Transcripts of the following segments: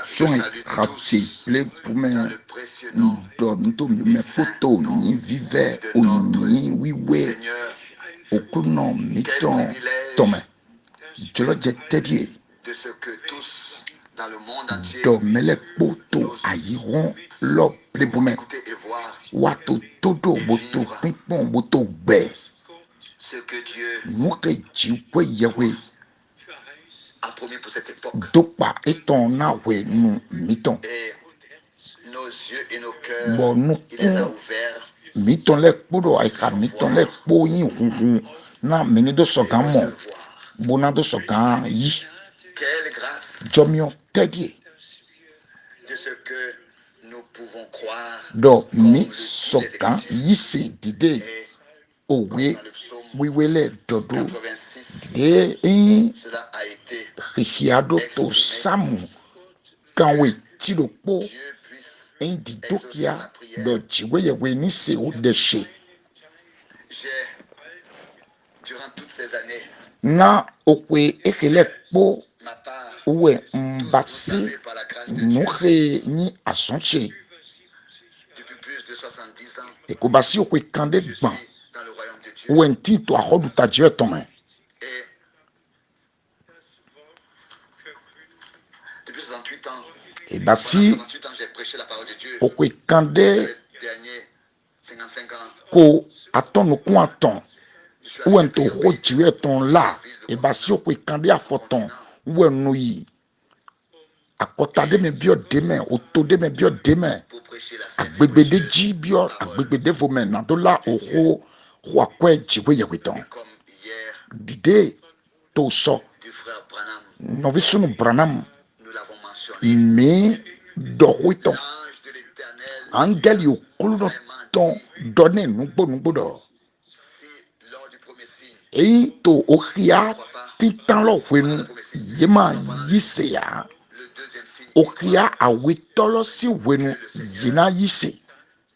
Son rapti ple pour me donne to me photo ni vive o ni wiwe okuno miton tome jolo jetedie do mele poto ayiron lo ple pour me watu todo boto pipon boto be nuke jiwe yewe a promis pour cette époque. Dokpa eton na we nu miton. Et nos yeux et nos cœurs, Bon nous il les a ouverts. miton le podo aika miton le po yin hunhun na mini do sogan mo. Bona do sogan yi. Quelle grâce Jomio tedie. de ce que nous pouvons croire. Do mi sogan yisi dide. Et Owe wiwele dodo. 86, De cela a été rihiado to samu. Kanwe tiro po. Dieu puisse Indi exaucer dokia ma prière. do chiwe we ni se o deshe. J'ai, durant toutes ces années, Na okwe ekele po ma part, uwe vous mbasi savez, par la grâce de Dieu, nuhe ni asonche. depuis plus de 70 ans, Ekobasi okwe kande je suis ban. dans le royaume de Dieu. Uwe nti to ahodu ta Dieu tome. Et depuis 68 ans, Ebasi pendant 68 ans, j'ai prêché la parole de Dieu. okwe Dans kande les derniers 55 ans, ko aton no ku aton. je suis Uwe allé nto prier ho Dieu ton la. Ebasi okwe kande afoton. Uwe no yi. Akota de me bio deme, oto de me bio deme. pour prêcher la sainte Agbebede ji bio, agbebede vomen. Na do la oho wakwe jiwe yewiton. comme hier Dide to so. du frère Branham, Novisunu Branham. nous l'avons mentionné. Me dohuiton. L'ange de l'Éternel, Angel yo kuluno ton donne nugbo do. si lors du premier signe, E to ohia titan lo wenu yema yiseya. le deuxième signe, Ohia awitolo si wenu yina yise.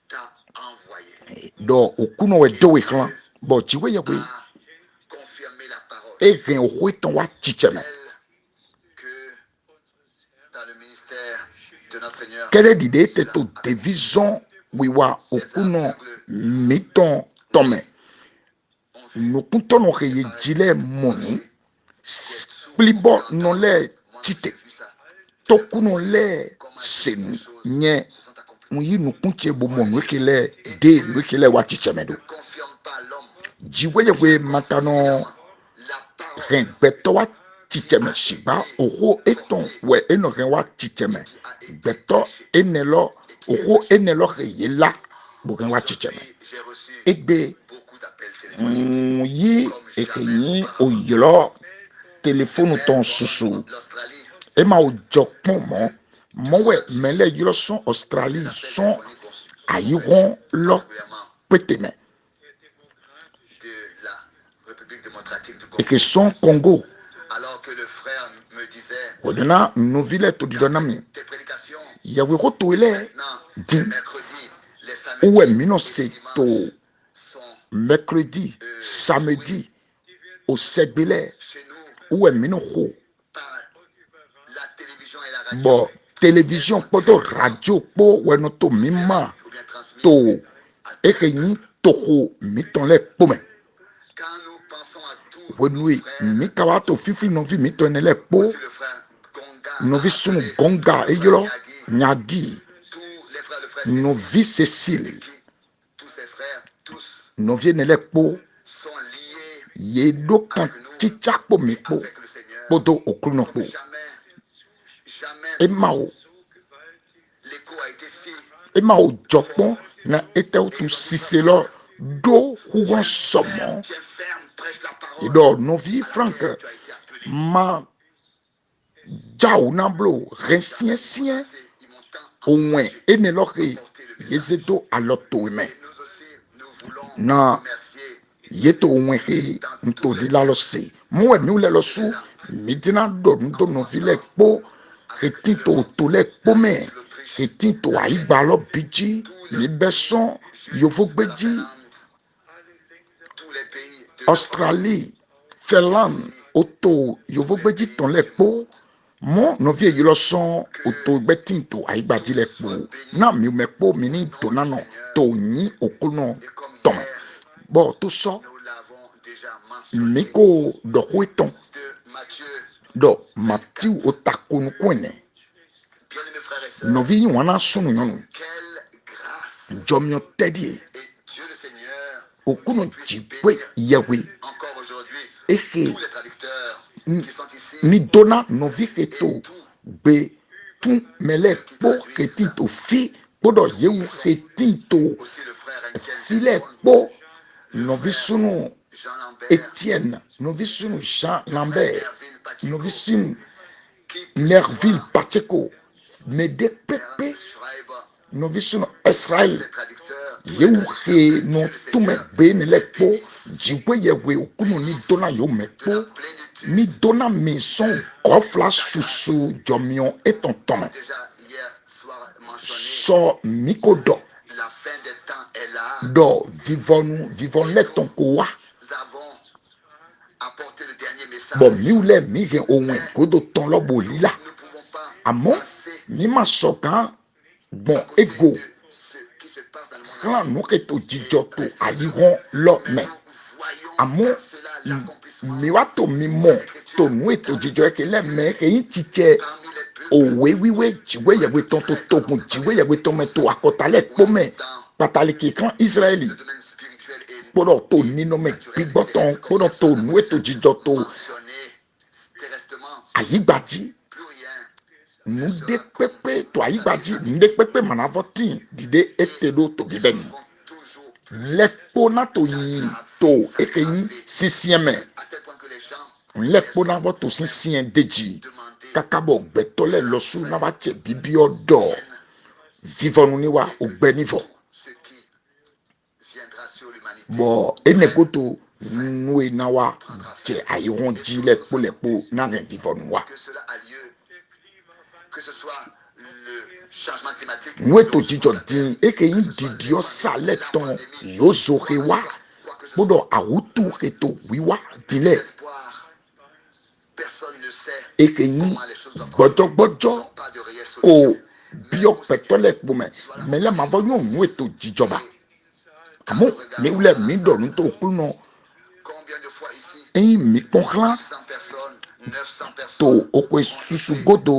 t'a envoyé Do okuno we do we klan. Bo chiwe yewe à confirmer la parole e gen ohuiton wa chicheme. que dans le ministère de notre Seigneur, Kele dide te to division wiwa okuno miton tome. Nukunto no reye jile monu. Splibo no le tite. Toku no le senu nye. Muyi nukunche bo monu ekele de ekele wa chichemedo. confirme pas l'homme. Jiwe yewe matano La parole ren beto wa chicheme shiba oho eton we eno ren wa chicheme. Beto enelo oho enelo reye la bo ren wa chicheme. j'ai reçu Egbe beaucoup d'appels téléphoniques. yi ekenyi oyelo téléphone ton susu. L'Australie, Ema ojokpon mowe mele yilo son Australie son ayiron lo peteme. de la République démocratique du Et Congo. que son Congo. Alors que le frère me disait, Wadena novile to didonami. tes prédications, Yawe rotoele maintenant, di les mercredis, les samedis, uwe mino et se les to dimanches sont mercredi, samedi au segbele chez nous uwe mino ho. par la télévision et la radio. Bo télévision poto radio po weno to mima Ou bien transmis. to ekenyi toho miton le pome. Quand nous pensons à tous Wenui nos frères, mikawa to fifi novi miton le po aussi le frère Gonga, novi a sunu appelé gonga le frère eyolo Nyagi, nyagi tous les frères, le frère Cécile, novi Cécile qui, tous ces frères, tous novi ne le po sont liés yedo kan chicha po mi po avec le Seigneur. poto okruno po Comme jamais emao l'écho a été si emao jopon na ete tu siselo do hugon somo tiens ferme, prêche la parole. edo novi Frank Tu as été appelé. ma jao na blo resien sien Ils m'ont tant onwe eneloke yezedo aloto eme Et nous aussi, nous voulons na remercier yeto onwe he nto lilalo se mo mi ule lo su midina do ndo no vile po retinto to le po me retinto aigba lo biji mi beson yovo gbeji tous les pays de Australie Finlande oto yovo gbeji ton le po Mon novie yi lo son oto betinto aigbaji le po na mi me po mi ni donano to ni okuno Et comme tome hier, bo to so nous l'avons déjà mentionné, miko do hueton de Matthieu, do Matiu otakunu kwene bien-aimés frères et sœurs, novi yi wana sunu yonu quelle grâce! jomio tedie Et Dieu le Seigneur okuno puisse jipwe bénir yewe encore aujourd'hui ehe tous les traducteurs qui sont ici ni dona novi heto et tous be tun mele po hetinto fi podo yewu hetinto aussi le frère Enkel file Zebon, po le novi frère sunu Jean Lambert, Etienne novi sunu Jean le frère Lambert Nerville Pacheco, novi sunu qui puisse Nerville voir Pacheco mede pepe Ernst Schreiber, novi sunu Israel ces traducteurs, tous les yewu traducteurs, he que no Dieu le tume Seigneur be ne le les po bénisse jiwe yewe okunu ni dona yo me de la po ni plénitude, dona maison kofla susu jomion comme etonton déjà hier soir mentionné. so mikodo La fin des temps est là. do vivonu le tonko wa Nous avons apporté le dernier message. bo miule mi he ohun godo ton lo bo lila Nous ne pouvons pas amo passer mi ma sokan bon à côté ego de ce qui se passe dans le monde klan entier. no ke to jijo to ayiron lo Mais me nous voyons amo dans cela l'accomplissement mi wa to mi mo to nu eto jijo ke le me ke yin chiche parmi les peuples òwe wíwé jiwe yewe ton to togun jiwe yewe ton me to akotale pome pataliki kan Israeli le domaine spirituel et kpọdọ to nínú mi gbígbọ́ tán kpọdọ to nu ètò jíjọ tó mentionné terresтрement. àyígbàjí Plus rien nu dé pépé tó àyígbàjí nu dé pépé manavọ tí dìde ètè ló tóbi bẹ́ẹ̀ ni vont toujours nlẹ́kpó náà tó yin tó èké yin sísìn mẹ́ à tel point que les gens nlẹ́kpó náà bọ́ tó sísìn déjì demandaient kakabọ̀ gbẹtọ́lẹ̀ lọ́sùn náà bá tẹ̀ bíbí ọ̀dọ̀ vivọnu níwá ògbẹ́nivọ̀ ce qui viendra sur l'humanité. bọ̀ enekoto nu náà wá jẹ àyíwọ̀n jí lẹ́kpó náà rẹ̀ vivọnu wá. Que cela a lieu, que ce soit le changement climatique, nu ètò jíjọ dín èké yin dìdí ọ̀sálẹ̀ tán yóò zòhe wá kpọdọ̀ àwùtú ètò wíwá dílẹ̀ espoir, personne ne sait èké yin comment les choses doivent continuer. gbọ́dọ̀gbọ́dọ̀ Ils n'ont pas de réelle o solution. bí ọ̀pẹ̀tọ́lẹ̀ kpọmẹ mẹlẹ́ màá bọ́ yóò nu ètò jíjọba àmọ́ léwulẹ̀ mi dọ̀nù tó kú nọ Combien de fois ici, ẹ̀yin mi pọ́n xlá 100 personnes, 900 tó personnes, okò susu godo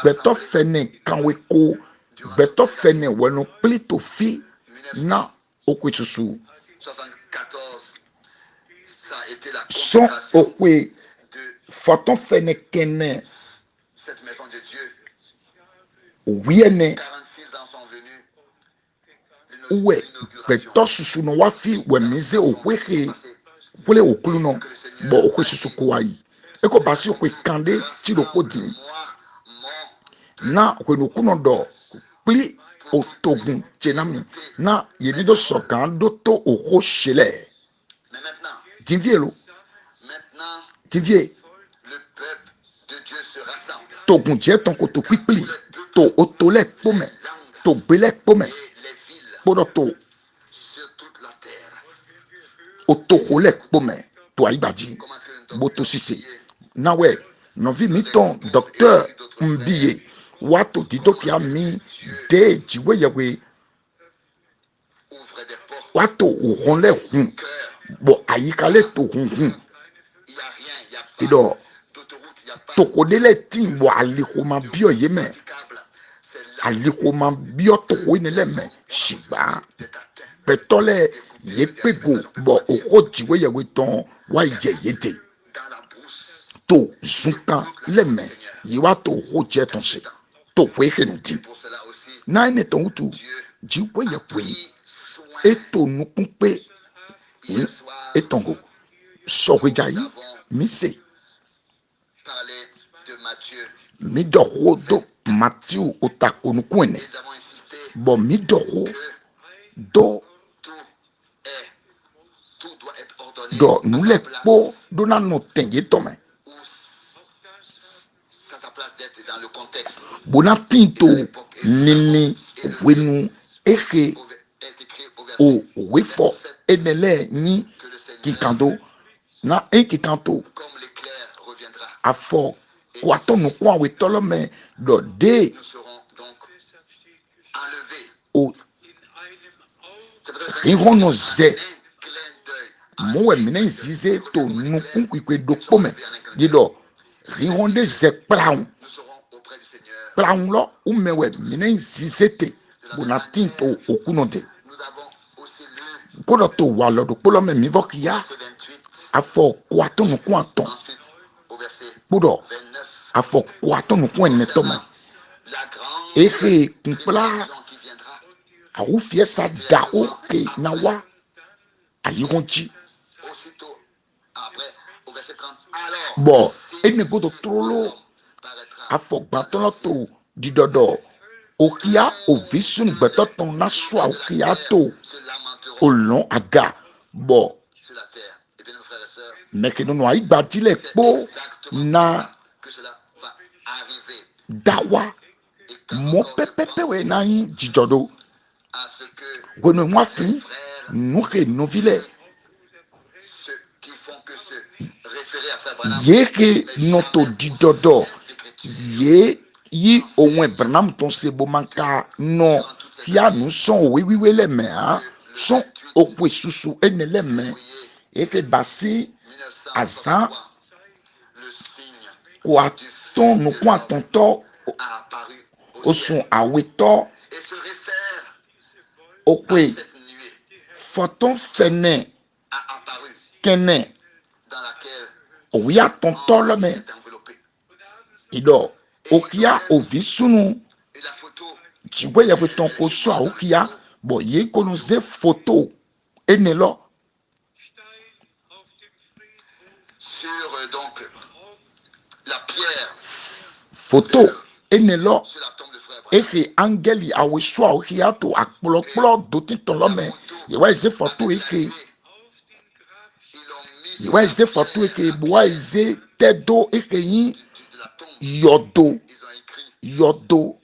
gbẹtọ fẹnẹ kanwe ko gbẹtọ fẹnẹ wẹnu kpli tó fi na okò susu 74, ça a été la sọn consécration okò de fọtọ fẹnẹ kẹnẹ cette maison de Dieu. wíẹnẹ 46 ans sont venus. wẹ gbẹtọ susu nọ wá fi wẹmíze okò he wọlé okulu nọ bọ okò susu kó wa yìí ekò basi okò kande tí ló kó dín na okò nìkú nọ dọ kpli otogun tsenami na yìí do sọgán do tó okò selẹ Mais maintenant, dìvie lo maintenant, dìvie le peuple de Dieu se rassemble. togun jẹ tán kò tó kpikpli tó otolẹ kpọmẹ tó gbélẹ kpọmẹ Et les villes kpọdọ tó sur toute la terre. otoxolẹ kpọmẹ tó ayigbadzi Comment est-ce que nous bó devons tó sise prier? nawẹ nọvi mi tán docteur Mbiye wà tó didokia mi dé jiwe yewe Ouvre des portes. wà tó òhun lẹ hun Cœur. bọ àyíká lẹ tó hun hun Il n'y a rien, il n'y a pas idọ d'autoroute, il n'y a pas tokodele tí bọ alikoma bíọ yé mẹ praticable. C'est là alikoma bíọ toko yi nílẹ mẹ sigba d'être atteint. pẹtọlẹ yé pego bọ òkò jiwe yewe tán wà jẹ yé de Dans la brousse. tó zunkan lẹmẹ yìí wà tó òkò jẹ tán se tó wé hẹnu di Pour cela aussi, náà ní tán wutu jiwe yẹ pé pris soin. ètò nukun pé Hier soir, ètòǹgò sọgbẹjà yìí mi se parler de Matthieu. mi dọ̀kọ́ do Matiu otakonukun ẹ̀nẹ̀ Nous avons insisté bọ̀ mi dọ̀kọ́ que dọ̀ tout doit être ordonné dọ̀ à nulẹ̀ sa kpó place, dona nọ tẹ̀yẹ tọ̀mẹ̀ où c'est à sa place d'être dans le contexte. bona tinto nini wenu ehe Est écrit au verset o wefọ enẹlẹ nyi que le Seigneur, kikanto na en kikanto comme l'éclair, reviendra. afọ kwato nous quoi we tolome do de nous serons donc enlevés. o C'est peut-être ringo no un ze clin d'œil. mo we mine zize to nukun kwikwe do pome yido ringo de ze plaun Nous serons auprès du Seigneur. plaun lo umewe mine zize te bonatin to okuno de Nous avons aussi lu kodo to wa lo do polome mi vokia verset 28, afọ kwato nous quoi ton ensuite au verset kodo 29. afọ kwato nous quoi ne tome La grande ehe kumpla tribulation qui viendra. awufie sa da oke na wa ayigonji Aussitôt après, au verset 30. Alors, bo si ene godo le trolo Fils paraîtra afọ gbantono to didodo okia ovisun gbeto ton na swa okia to se lamenteront olon aga bo sur la terre. Et bien, nos frères et sœurs, meke no aigba dile c'est po exactement na comme ça que cela va arriver. dawa Et quand mo encore je pepepe pense we na yin jijodo à ce que gwenu mwa les fin frères, nuke novile ceux qui font que se référer à Frère Branham, yeke mais noto jamais aux didodo Saintes Écritures. ye yi onwe branam ton se bomanka no kia nu son wiwiwe le me ha son okwe susu enele me eke basi 1963, azan le signe kwa du Fils ton de nu kwa l'homme ton to a apparu au osun ciel aweto et se réfère à okwe cette nuée foton fene a apparu kene dans laquelle oya ton to le me est enveloppé. ido okia ovi sunu Et la photo jiwe ya ton ko so okia bo ye kono ze photo enelo sur donc la pierre photo enelo sur la tombe de Frère Branham. ehe angeli awe so okia to akplokplo dotin ton lo me yewa ze photo Avec la eke nuée, ils l'ont mis sur yewa la ze photo pierre eke boa ze tedo eke yin de la tombe. yodo Ils ont écrit yodo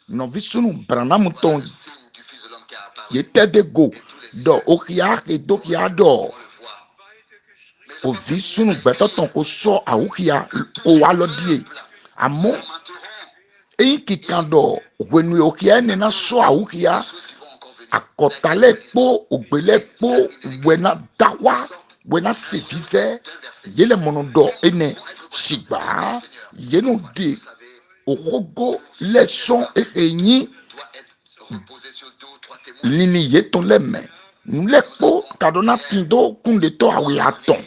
no visunu branam voilà ton le signe du Fils de l'homme qui a apparu. ye tede go do okia e do kia do On le voit. Mais ils ont o pas terminé visunu à gbeto écrire. ton ko so awukia ko wa lo die amo Se lamenteront eyi kikan do wenu okia ene na so awukia des choses qui vont encore venir. akọtalẹ kpo ògbélẹ kpo wẹna dawa wẹna sevive yẹlẹ mọnọdọ ene sigba yẹnu de Vous savez, okogo lẹsọn ehenyi doit être reposé sur deux ou trois témoins. nini yetọn lẹmẹ nulẹ kpo kadọna tindo kunde tọ awi atọn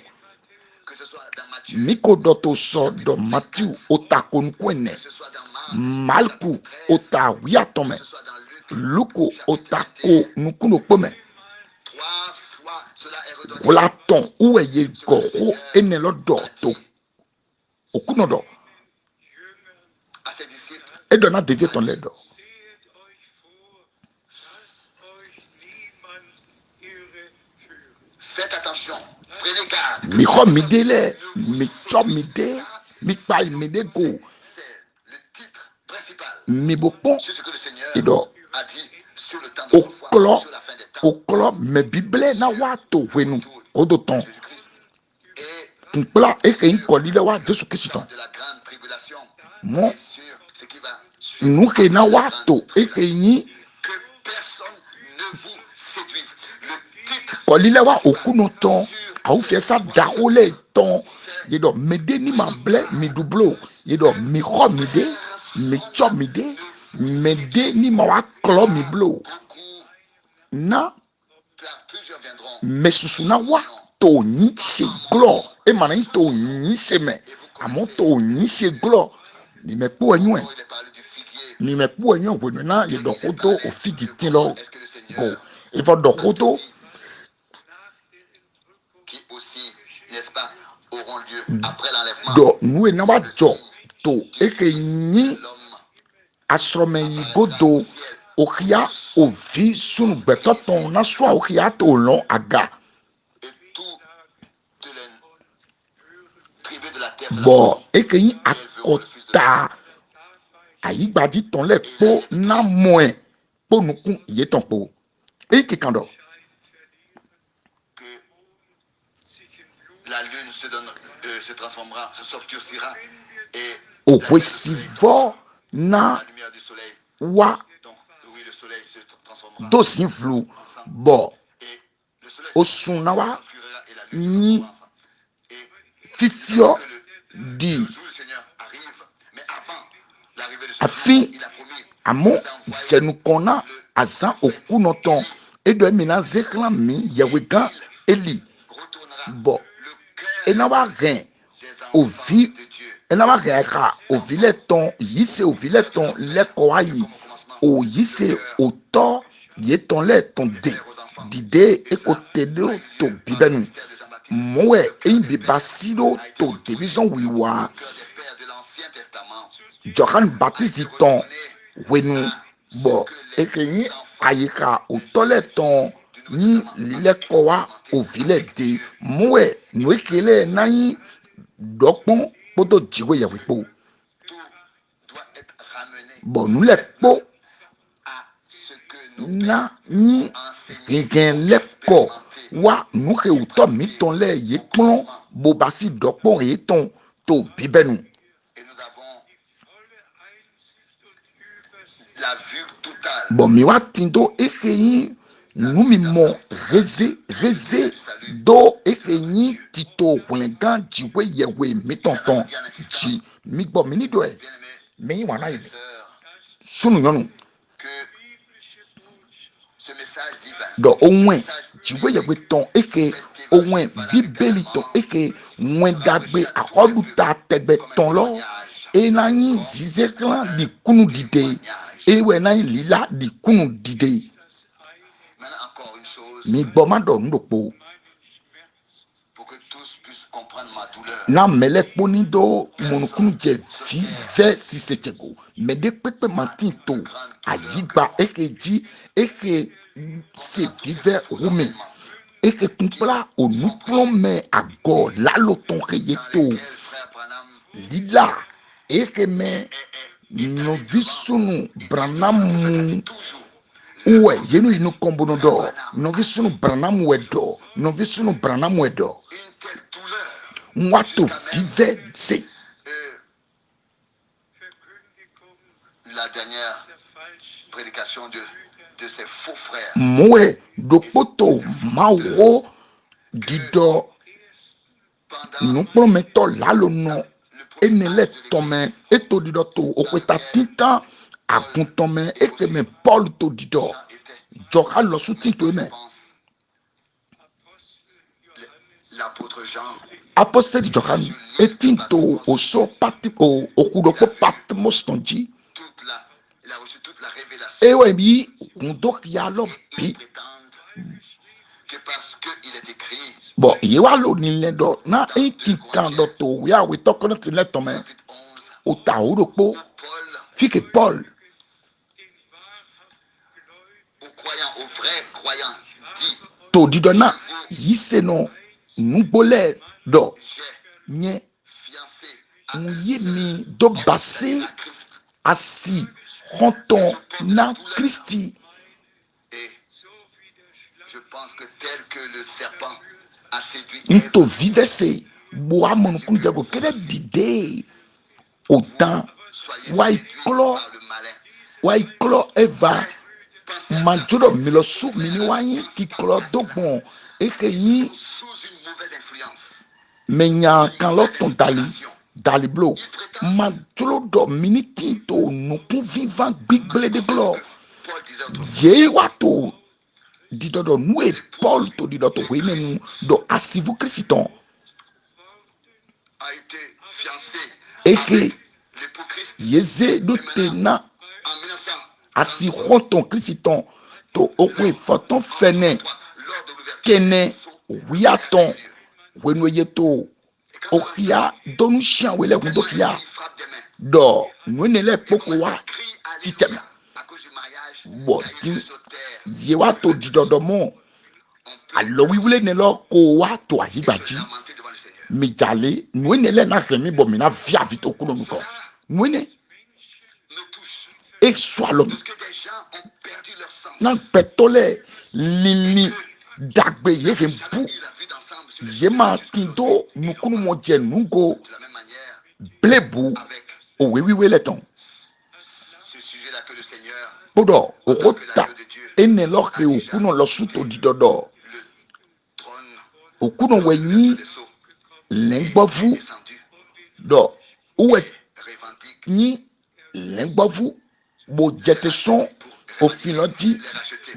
Que ce soit dans Matthieu, nikodo to sọ dọ matthew otakonukwene que ce soit dans Marc, malku ota awi atọn mẹ que ce soit dans Luc, luko otako nukuno kpọmẹ. trois fois cela est redonné. Platon où est ye goro ene lo do to okuno do À ses disciples, e do na devie ton le do Sehet euch vor, dass euch niemand irre führe. faites attention, prenez garde. mi ho mi de le mi cho mi de mi pa mi de go C'est le titre principal. mi bo pon C'est ce que le Seigneur e do a dit sur le temps de foi, oklo sur la fin des temps. oklo me bible na wa to wenu odo ton Jésus-Christ. Et nkpla e ke nko lile wa Jesu Kristo temps de la grande tribulation. mo Et sur ce qui va suivre nu ke na après la wa grande to e ke tribulation. yin Que personne ne vous séduise. Le titre ko lile wa principal okuno ton sur au fie sa da ole ton ye do me de ni ma ble mi dublo ye do mi ho mi de mi cho mi de me de ni ma wa klo mi blo beaucoup, na plusieurs viendront. me susu na wa to nyi se glo e ma na to nyi se me amo to nyi se glo ni me po enyu e Il est parlé du figuier. ni me po enyu wenu na ye do kodo o figi tin lo Est-ce que le go Seigneur e fo do kodo qui aussi, n'est-ce pas, auront lieu après l'enlèvement do nu e na wa jo to e ke de nyi l'homme asrɔmɛ yi godo ohia ovi sunu gbɛtɔ tɔn na sɔ ohia tó lɔn aga et toutes les tribus de la terre se bɔn eke yi lamenteront. Elles verront le Fils de akɔta ayigbadi tɔn lɛ kpó na mɔɛ kpó nukun iye tɔn kpó eyi kikan dɔ que la lune se transformera, se s'obscurcira et okwesivo na La lumière du soleil. wa Donc, oui, le soleil se transformera dosinflu ensemble. bo Et le soleil osuna wa s'obscurera et la lune se ni transformera ensemble. Et fifio que le di jour du Seigneur arrive, mais avant l'arrivée de ce jour, afi il a promis amo nous envoyer jenukona azan okunoton edo emina zeklan mi yewega eli retournera bo le cœur enawa ren des enfants ovi de Dieu. enawa ren ka ovi le ton yise ovi le ton le ko ayi o yise oto ye ton le ton de dide ekotedo to bibenu mowe eimbi basido to division wiwa Le cœur des pères de l'Ancien Testament. Johann Baptiste ton wenu bo ekenyi ayika otole ton ni lile kowa ovile de mowe no ekele nayi dokpon poto jiwe ya wipo Tout doit être ramené bo nu le kpo à ce que nos na pères ni ont enseigné, gegen le ko wa nu ke uto mi ton le ye kpon bo basi dokpon ye ton to bibenu et nous avons la vue totale bon mi wa tindo ekeyi nu mi mo reze do ekeyi tito wengan jiwe yewe mi tonton ji mi gbo mi ni do e bien-aimés mi wa na et ibe sœurs, sunu yonu que ce message divin, do ce onwe message jiwe yewe biblique, ton eke cet onwe évangile valable bibeli ton également eke wen dagbe akolu ta tegbe ton lo e na yin zize klan di kunu dide e we na yin lila di kunu dide Maintenant, encore une chose, mi gbo ma do ndokpo pour que tous puissent comprendre ma douleur. na mele kponi do monokunu je vive si se chego me de pepe matin to ayigba eke ji eke se vive rumi eke kumpla onuplon me ago lalo ton reye Dans to lesquels frère Branham lila eke me novisunu branamu uwe yenu inu kombono do novisunu branamu wedo novisunu branamu wedo une telle douleur mwato vive se euh, la dernière prédication de ses faux frères. moe dokpoto mawo dido Pendant nukplometo lalo no enele tome eto dido to okweta tinta akuntome ekeme Paul to dido Jean était, joka lo sutin to je eme pense, l'apôtre Jean, apostoli Johan etinto oso pati o okudokpo patmos tonji il a reçu toute la révélation. ewe bi kundokia lo Et bi ils prétendent que parce qu'il est écrit, bo ye wa lo nile do na eti kan do to ya we tokoro ti le tome chapitre 11, o ta urokpo Paul, fike Paul aux croyants, aux vrais croyants, dit, to dido na yise no nugbole do j'ai nye fiancé à un unye seul mi do homme, base c'est-à-dire à Christ. asi honton na Christi Et je pense que tel que le serpent a séduit nto Ève, vive se boa monokunu jago kede dide autant soyez wai séduits klo par le malin. wai klo eva Pensez à majodo cela. milosu mini wanyi kiklo dogbon eke yin Sous une mauvaise influence. menya kan lo ton dali blo majolo do mini tinto nukun vivant gbigble de glo Paul disait autrefois, ye wato didodo nue Paul to didodo wene mu do asivu Christon a été fiancé eke avec l'époux Christ. yeze do te na En 1900, asi honton Christon to okwe foton fene lors de l'ouverture kene des sceaux, wiaton wenu yeto okia donu shian wele gundo kia il frappe des mains. do nwene le poko wa Crie titem Alléluia à cause du mariage. bo Il y a tin eu sur terre. ye wa to didodo mo On peut alo wiwule ne lo ko wa to se ayigbaji lamenter devant le Seigneur. mijale nwene le na remi bo mina via vito kuno nuko nwene Me touche. e swalom Parce que des gens ont perdu leur sens. na petole lili dagbe ye Jamais rempu eu la vue d'ensemble sur les ye choses ma jusqu'aujourd'hui. tindo nukunu mo je nungo De la même manière, blebu avec owe wiwe le ton ce sujet-là que le Seigneur, podo okota ene lo ke okuno lo suto didodo le trône okuno wenyi des sceaux, lengbovu descendu, do uwe revendique ni lengbovu bo jete son òfin lọ jí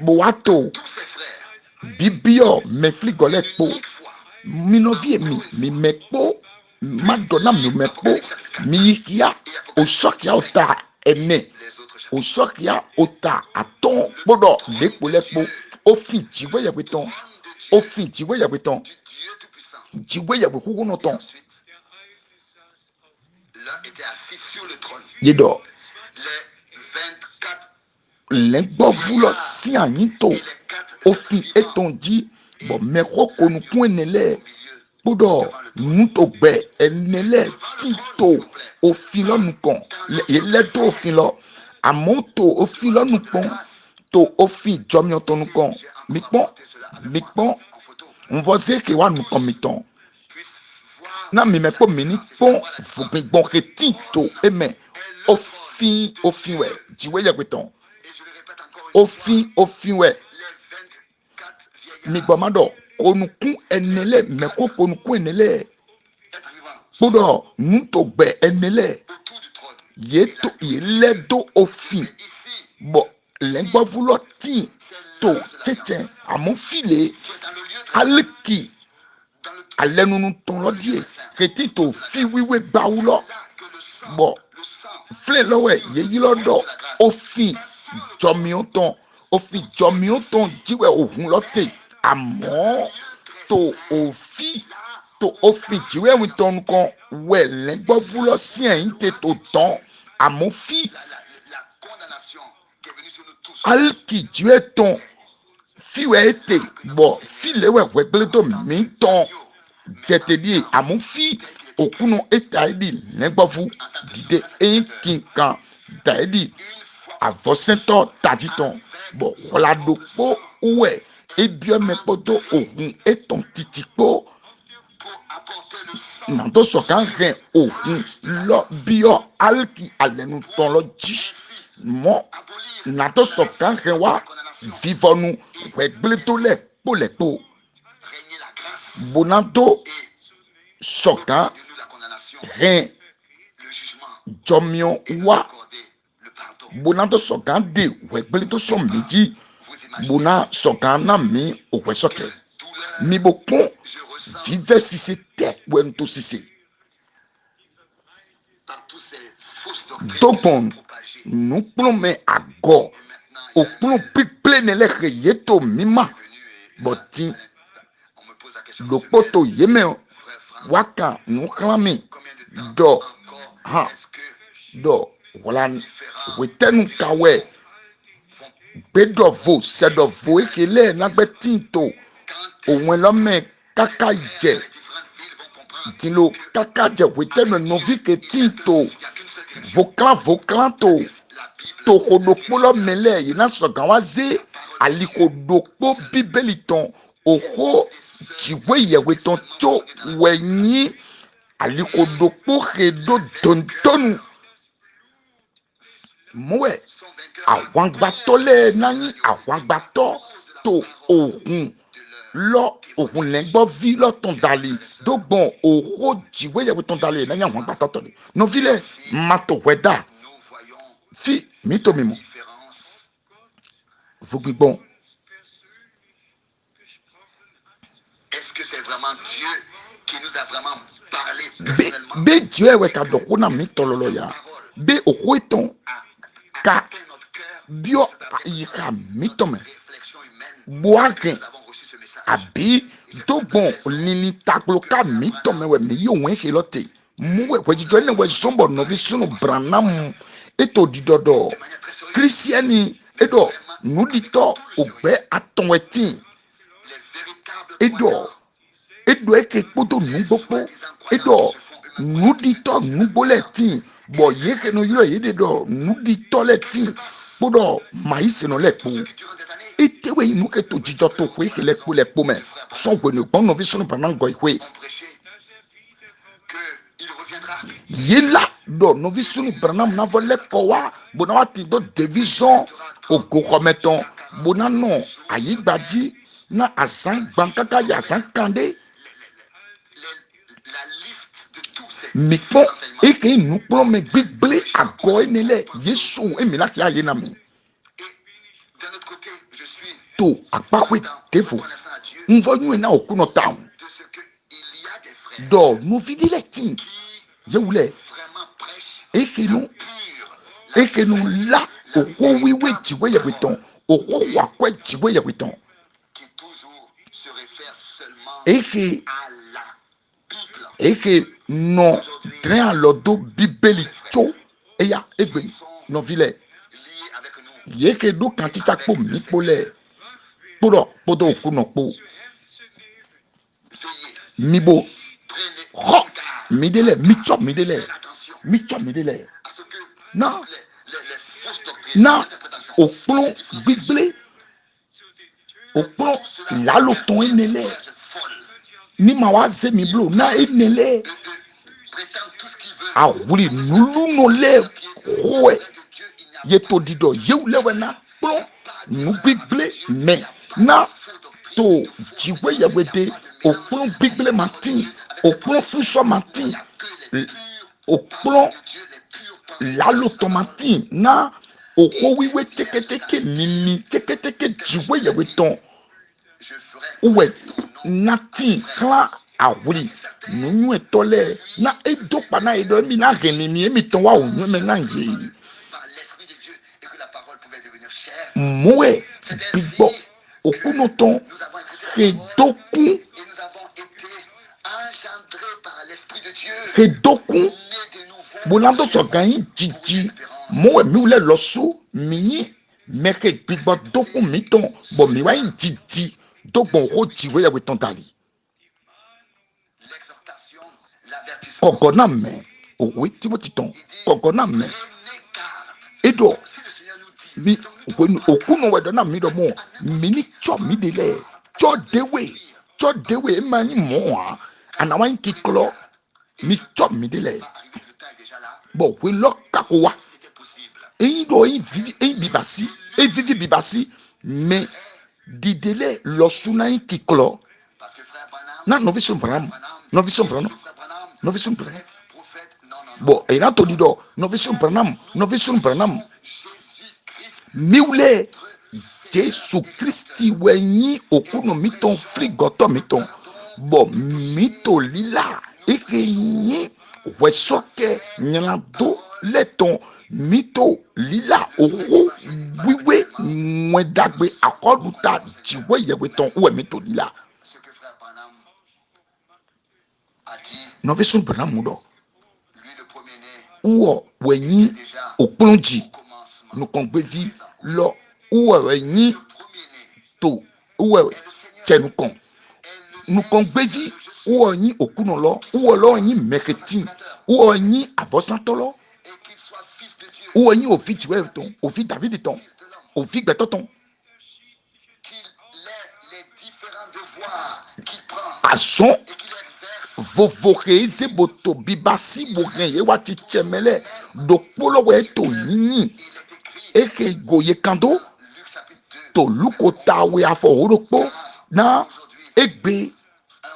bo wá tó tous ses frères. bíbíọ mẹfìlígọ lẹkpọ Unique fois, minọvi mi mi mẹkpọ madonna mi mẹkpọ mi yíya òsọkìá ọta ẹnẹ les autres chapitres. òsọkìá ọta àtọ gbọdọ lẹkpọ lẹkpọ òfin jìwé yẹpẹ tán òfin jìwé yẹpẹ tán Du Dieu Tout-Puissant. jìwé yẹpẹ kúkú nọ tán Ensuite, l'un était assis sur le trône. yé dọ Les 24 lẹgbọvu lọ sí àyín tó et les 4 òfin ètò jí bọ mẹkọ konukun ẹnẹlẹ milieu gbọdọ nùtògbẹ ẹnẹlẹ títò òfin lọnù kan ẹlẹtọ òfin lọ àmọ́ tó òfin lọnù kan tó òfin jọmiọtọnu kan mi pọn en photo. nvọzeke wà nù kan mi tán Puisse voir na mi mẹkpọ mi ní pọn fògbìngbọn retí tó ẹmẹ òfin wẹ jìwé yẹpẹ tán et je le répète encore une òfin wẹ les 24 vieillards migbọmadọ konukun ẹnẹlẹ mẹkọ konukun ẹnẹlẹ êtres vivants gbọdọ nùtògbẹ ẹnẹlẹ autour du trône. yeto yelẹdo òfin Ici, bọ lẹgbọvulọ tí tó tsẹtsẹ àmúfilé qui est dans le lieu très aliki dans le alẹnunu tọnlọdie kẹtí tó fi wíwé gbawulọ là que le sang, bọ le sang filẹ lọwẹ yeyi lọdọ òfin jọmiọtọn òfin jọmiọtọn jíwẹ òhun lọtẹ àmọ́ tó òfin jíwẹ wìtọnu kan wẹ lẹgbọvulọ sí ẹyin tẹ tó tán àmúfi la condamnation qui est venue sur nous tous. aliki jíwẹ tán fiwẹ ètè bọ filẹwẹ wẹgbẹlẹtọ mi tán jẹtẹdie àmúfi òkúnu ètè àìdí lẹgbọvu dìde ẹyin kìkan dàìdí Une fois avɔsɛtɔ tadzitɔ bɔ xɔladokpo wɛ ebiɔmɛkpɔdo ohun etɔn titikpo pour apporter le sang nàdó sɔkan hɛn ohun lɔ biɔ aliki alɛnutɔn lɔ dzi mɔ abolir nàdó sɔkan hɛn wa vivɔnu wɛgbledo lɛ kpolɛkpo régner la grâce bonado et sɔkan de nous la condamnation, hɛn le jugement jɔmiɔ et nous wa accorder le pardon. bonado sɔkan de wɛgbledo sɔn méjì Vous imaginez bona sɔkan na mi òwɛ sɔkɛ. douleur Mi bo kún je ressens vivẹ sise tẹ wẹnu tó sise par tous ces fausses doctrines qui dọgbọn sont propagées. nukplọmẹ àgọ Et maintenant, il y a òkplọ píplẹ nílẹ xèyétò mímà venu et bọtí on me pose la question. lòkpọtò yémẹ Frère Franck, wákà nùklámi combien de temps dọ encore hàn est-ce que dọ wọlá différents wẹtẹnu kawẹ vont gbẹdọvo sẹdọvo ekele nagbẹ tìǹtò quand òun ẹlọmẹ kàkà jẹ les différentes villes vont comprendre tìǹlò kàkà jẹ wẹtẹnu ẹnọvi kẹ tìǹtò il n'y a qu'une seule direction. voclan tó. La Bible, tokodokpo lɔ mɛlɛ yina sɔgán wa ze alikodokpo bíbélì tɔn òkò tìwé yẹwé tɔn tso wẹnyi alikodokpo xedo dɔntɔnu mɔwɛ sont vainqueurs awangbatɔ lɛ nanyi awangbatɔ to ohun lɔ ohun lɛngbɔvi lɔ tɔn dali dogbɔn òkò tìwé yẹwé tɔn dali nanyi awangbatɔ tɔ li nɔvi lɛ mato wɛda nous voyons fi mito mi mɔ. différence Vugbon, est-ce que c'est vraiment Dieu qui nous a vraiment parlé personnellement be Dieu we ka doko na mi tololo ya. Be okweton à ka atteint notre cœur bio yika mi tome. réflexion humaine Boagen nous avons reçu ce message abi dogbon lini taklo ka mi tome we mi yo wen kelote. Mu we jijo ne we sombo no vi sunu branam eto didodo. de manière très sérieuse. Christiani edo nudito ogbe atonwetin Les véritables edo croyants edo eke kpoto nugbokpo edo nuditɔ nugbole tin bɔn yeke no yɔrɔ ye de dɔ nuditɔ lɛ tin kpɔdɔ maïs nɔ lɛ kpo qui durant des années etewe inu ke to dzidɔ to koe ke lɛ kpo mɛ sɔgbɔ ne gbɔn nɔvi sɔnni bana gɔ ikoe ont prêché qu'il reviendra ye la do novi sunu branam na vole kowa bona wati do division ogokometon bona no ayigbaji na azan bankaka ya azan kande la liste de tous ces mikpo enseignements. eke nukplo me gbigble ago enele yesu emila ki aye na mi Et d'un autre côté, je suis to akpawe kevo reconnaissant à Dieu nvoyue na okuno town de ce qu'il y a des frères do novi dile tin qui yewule vraiment prêchent eke la nu pure, eke nu la okwo wiwe jiwe yeweton okwo wakwe jiwe yeweton qui toujours se réfère seulement eke à la Bible. eke no tren alodo bibeli tso eya egbe novile Liés avec nous, yeke do kanticha kpo mikpo le kporo kpodo okuno kpo veillez, mibo prenez ho garde, midele micho midele faites attention micho midele à ce que na les fausses doctrines, na les interprétations, okplo gbigble okplo laloton enele vierges folles, ni ma wa ze mi blo na enele prétendent tout ce qu'ils veulent. awuli nulu no le hoe Auprès de Dieu, il n'y a ye to dido yewule we na kplo nu gbigble me na to jiwe yewede okplo gbigble matin okplo fuso matin okplo laloton matin na oko wiwe teketeke nini teketeke jiwe yeweton je ferai uwe natin kla awuli nunyu etole na edopa na edo emi na renini emi ton wa onyu me na nge par l'Esprit de Dieu et que la parole pouvait devenir chère. mowe bigbo okuno ton Nous avons écouté la parole redokun et nous avons été engendrés par l'Esprit de Dieu, redokun nés de nouveau. bolando sogan yi jiji mowe mi wule losu mi meke gbigbo dokun mi ton bo mi wa yi jiji dogbon ho jiwe yeweton dali L'exhortation, l'avertissement. kọgọna mẹ òwe timothy tán kọgọna mẹ Prenez garde. edo Si le Seigneur nous dit, mi òwe òkúnu wẹdọ náà mi dọ mọ mi ní tsọ mi de lẹ tsọ dewe ẹ máa ń mọ wá ànáwá ń kíkọlọ mi tsọ mi de lẹ va arriver, le temps est déjà là. bọ òwe lọ kakó wa C'était possible. eyín dọ eyín bibasi eyín vivi bibasi mẹ didele lọ suna yín kíkọlọ Parce que frère Branham, na nọfi sọ branam nọfi sọ branam frère Branham, nọfi sọ branam prophète, non, non, non. bọ èyí náà tó di dọ nọfi sọ branam nọfi sọ branam. Jésus-Christ, miwule jesu kristi wẹnyi okuno miton frigọtọ miton bọ mito lila eke yin wẹsọkẹ nyalado lẹtọn mito lila owó wíwé nwẹdagbe akọluta jiwẹ yẹwẹtọn wẹ mito lila ce que frère Branham a dit, nọfisun banamu dọ lui le premier-né, wọ wẹnyi déjà okplonji au commencement. nukọngbẹvi lọ wọ wẹnyi Le premier-né to wọ est le Seigneur, tẹnukan. est le nukɔngbɛvi wɔ nyi okunu lɔ wɔ lɔ nyi mɛkɛtin wɔ nyi abɔsantɔlɔ et qu'il soit fils de Dieu, wɔ nyi òfi tiwɛ tɔn òfi davidi tɔn fils de l'homme, òfi gbɛtɔ tɔn qu'il ait les différents devoirs qu'il prend azɔn et qu'il exerce. vovoke ezeboto bibasi bohɛn ye waati tsɛmɛlɛ dokpolɔwɛ to yinyi Il est écrit, eke goye kando Luc chapitre 2, to lukotawe afɔ orokpo na egbe un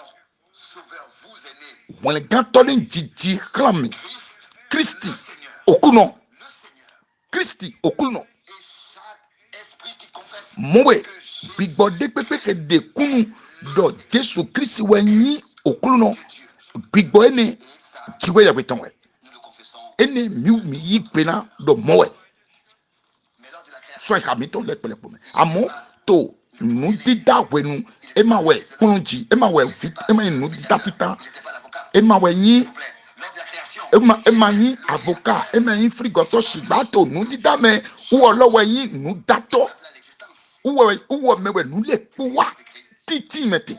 sauveur vous est né, wɛlɛgãtɔli dzidzi xlãmi Christ, kristi le Seigneur, okunɔ le Seigneur. kristi okunɔ. Et chaque esprit qui confesse mowe que Jésus gbigbɔde kpekpeke de kunu dɔ jesu kristi wɛ nyi okulu nɔ gbigbɔ ene et ça, tiwɛ yɛ wetɔn wɛ nous le confessons. ene mi yi gbena dɔ mɔwɛ Mais lors de la création, sɔn ka mi tɔ lɛ kpɛlɛ kpɔmɛ amɔ to nudida wɛnu ema wɛ kulunji ema wɛ vi ema yi nudida titan il n'était pas l'avocat. ema wɛ nyi S'il vous plaît. Lors de la création, ema nyi avoka ema yi frigɔtɔ sigba to nudida mɛ wɔlɔwɛ yi nudatɔ. appelé à l'existence. uwɔ mɛwɛ nule kpuwa titi mɛte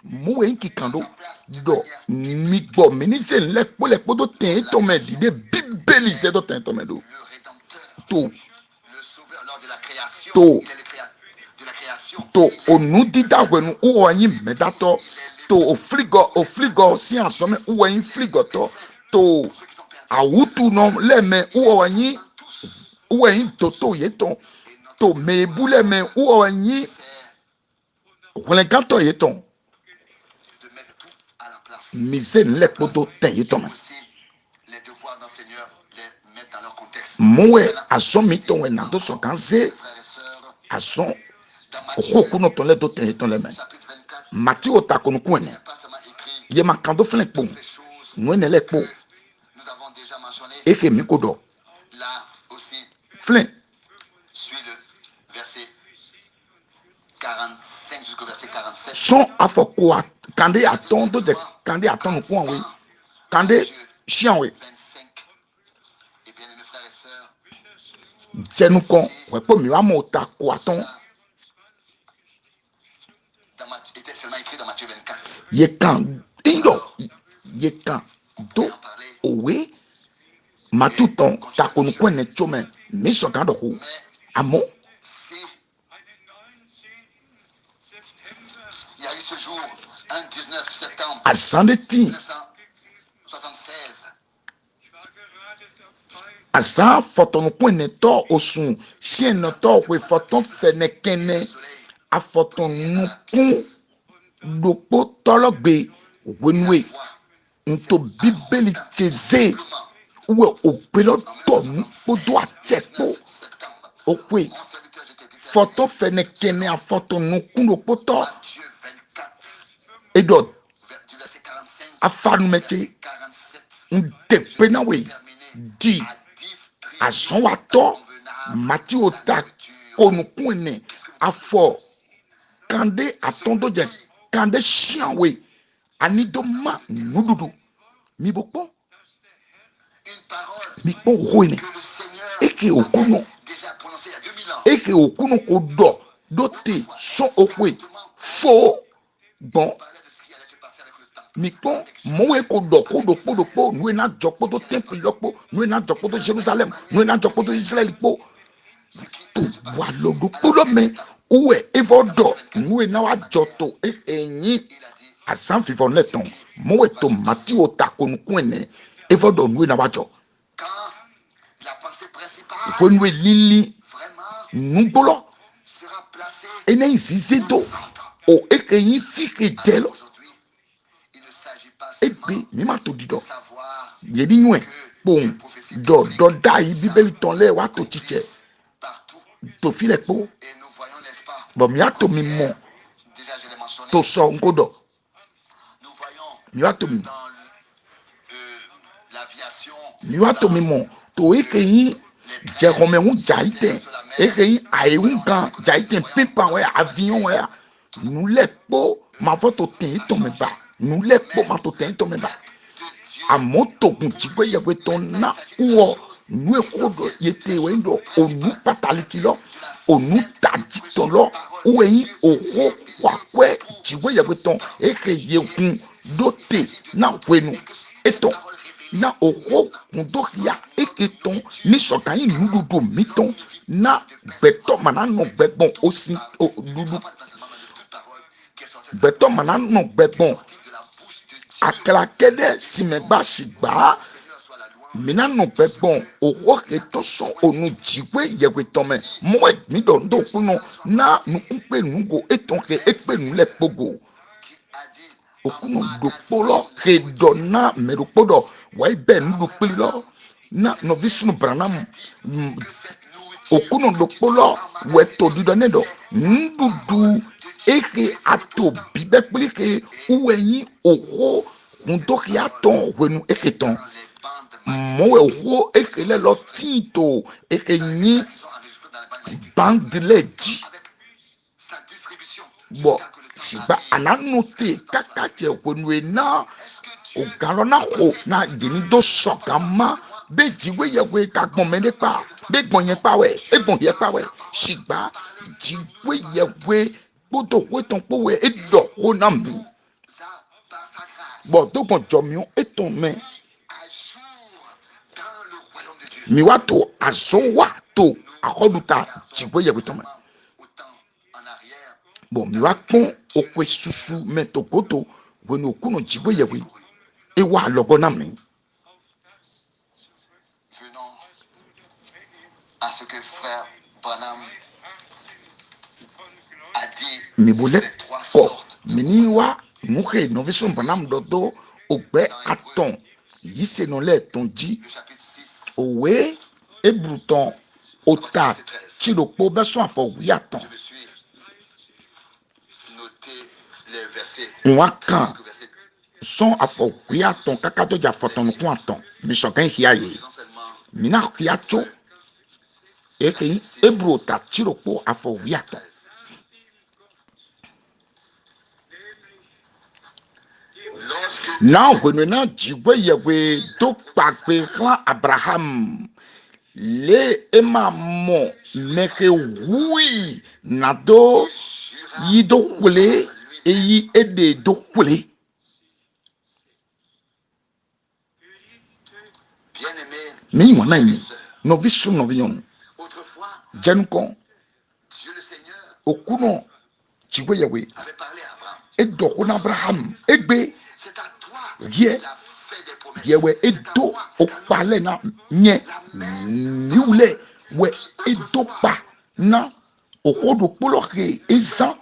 muwe nki kando dɔ migbɔ minise lɛ kpɔlɛ kpɔdo tɛn tɔmɛ dide bibeli sɛ dɔ tɛn tɔmɛ do Le Rédempteur, to le Sauveur, lors de la création, To. il est le créateur de la création. to Il est onudida wɛnu uwɔ nyi mɛdatɔ to ofrigɔ si asɔmɛ uwɔ nyi frigɔtɔ to ceux qui sont perdus. awutu no leme uwanyi uwanyi toto yeton to mebu leme uwanyi wole kanto yeton de mettre tout à la place. mise le poto ten yeton Aussi, les devoirs de notre Seigneur, les mettre dans leur contexte. mowe asomi ton na do so kanse Frères et sœurs, ason dans Matthieu, oku no to le do ten yeton le men chapitre 24, Matthieu ta kono il kwene n'est pas seulement écrit ye makando flen po ces choses nwene le po que nous avons déjà mentionnées. eke mi kodo Là aussi, flen suit le verset 45 jusqu'au verset 47. son afoko kande aton do de kande aton no kwa we kande chian we 25. Et bien, mes frères et sœurs, jenu kon we po mi wa mo ta ko aton était seulement écrit dans Matthieu 24. ye kan dindo ye kan do owe matuton ta kono kwene chome mi so kan do ho amo Si einen 19. September il y a eu ce jour, un 19 septembre asande ti 1976, ich war gerade dabei, asa foton kwene to osun sien no to we foton fene kene le soleil afoton nu kun dopo tologbe wenwe nto bibeli teze we opelo to nu podo achepo septembre. okwe Mon serviteur, j'étais déterminé. foto fene kene afoton nu kun dopo to Matthieu 24, edo du verset 45 afanu au meche verset 47. ndepe na we di À 10 azon wa to mati ota konu kwene afọ kande atondo je kande shian we anido ma nududu mi bokpon une parole mi kpon hoine que le Seigneur eke okuno avait déjà prononcée il y a 2000 ans. eke okuno ko do te so okwe fo bon Parlait de ce qui allait se passer avec le temps. mi kpon mowe ko do kpo nue na jokpo do temple lokpo nue na jokpo do Jerusalem nue na jokpo do Israel kpo Ce qui to allait se passer wa lo do à la kpo lo fin me des temps. uwe evodo nue na wa joto enyi Il a dit, asan fifon leton mowe to mati o takonu kwene evodo nue na wajo quand la pensée principale wenwe lili vraiment nugbolo sera placée ene izize au do centre. o ekeyin fike jelo Aujourd'hui, il ne s'agit pas ebe seulement mi ma to de dido savoir yedi nwe pon do da yi bibeli ton le wa to chiche partout. to file po Et nous voyons, n'est-ce pas, bo mi ato mi comme mo hier, déjà je l'ai mentionné, to so ngodo nous voyons mi wa to mi dans l'aviation, mi wa to mi mo to ekeyin jerome un jaite ekeyin aeun kan jaite pipa we avion we nu le po ma foto ten to me ba nu le po ma to ten to me ba amoto kun jigbe yewe ton na uo nu ekodo yete we ndo onu pataliki lo onu taji ton lo uwe oho kwakwe jigbe yewe ton eke yekun dote na wenu eton na oho kundokia eketon ni sokayin nududu miton na beto mana no gbẹgbọn osi dudu beto mana no gbẹgbọn akalakẹdẹ simẹgba sigba mina no gbẹgbọn oho keto sọn onu jigbe yẹwetọn mẹ mọ ẹgbẹdọ ndo kunu na nukunpe nugo eton ke ekpe nulẹ kpogo okunu dokpolọ hedọna mẹdokpodọ wàá bẹ nudukpelọ na nọvi sunu branam okunu dokpolọ wẹtọ didọ nedo nududu eke ato bibẹ kplike uwẹyin oho kundoki atọn wẹnu eke tọn mọwẹ oho eke lẹ lọ tinto eke nyi bandilẹ di bọ sigba ananote kakatse wẹnu ena ogalọ na ho na yeni do sọgama bẹ jiwe yẹwe kagbọn mẹne pa bẹ gbọn yẹn pa wẹ egbọn yẹn pa wẹ sigba jiwe yẹwe kpọdọ wẹtọn kpọwẹ edọ ho na mi bọ dọgbọn jọmiọ etọn mẹ mi wa to azọn wa to akọduta jiwe yẹwe tọn mẹ bọ mi wa kpọn okwe susu mẹ togoto wẹnu okunu jiwe yẹwe ewa alọgọ na mi mi bole ko mini wa nuke noviso banam dodo ogbe aton yi se no le ton di Le chapitre 6, owe ebruton ota chirokpo beso afọ wi aton je me suis noté les versets. nwa kan Jusqu'au verset son afọ wi aton kaka to ja foton nu kun aton mi sokan hia ye disons seulement mina hia cho eke ebru ota chirokpo afọ wi aton 13. Lorsque na gwenu na jigwe yegwe to kpakpe klan Abraham le ema mo meke wui na do yi do kwele eyi ede do kwele bien-aimé, mi wana yi novi su novi yon autrefois, jenukon Dieu le Seigneur okuno jigwe yegwe avait parlé à Abraham. edoko na Abraham egbe C'est à toi Yeah. qu'il a fait des promesses. yewe C'est à edo toi, c'est à nous. okpale na nye miule we edo pa na okodo kpolo ke ezan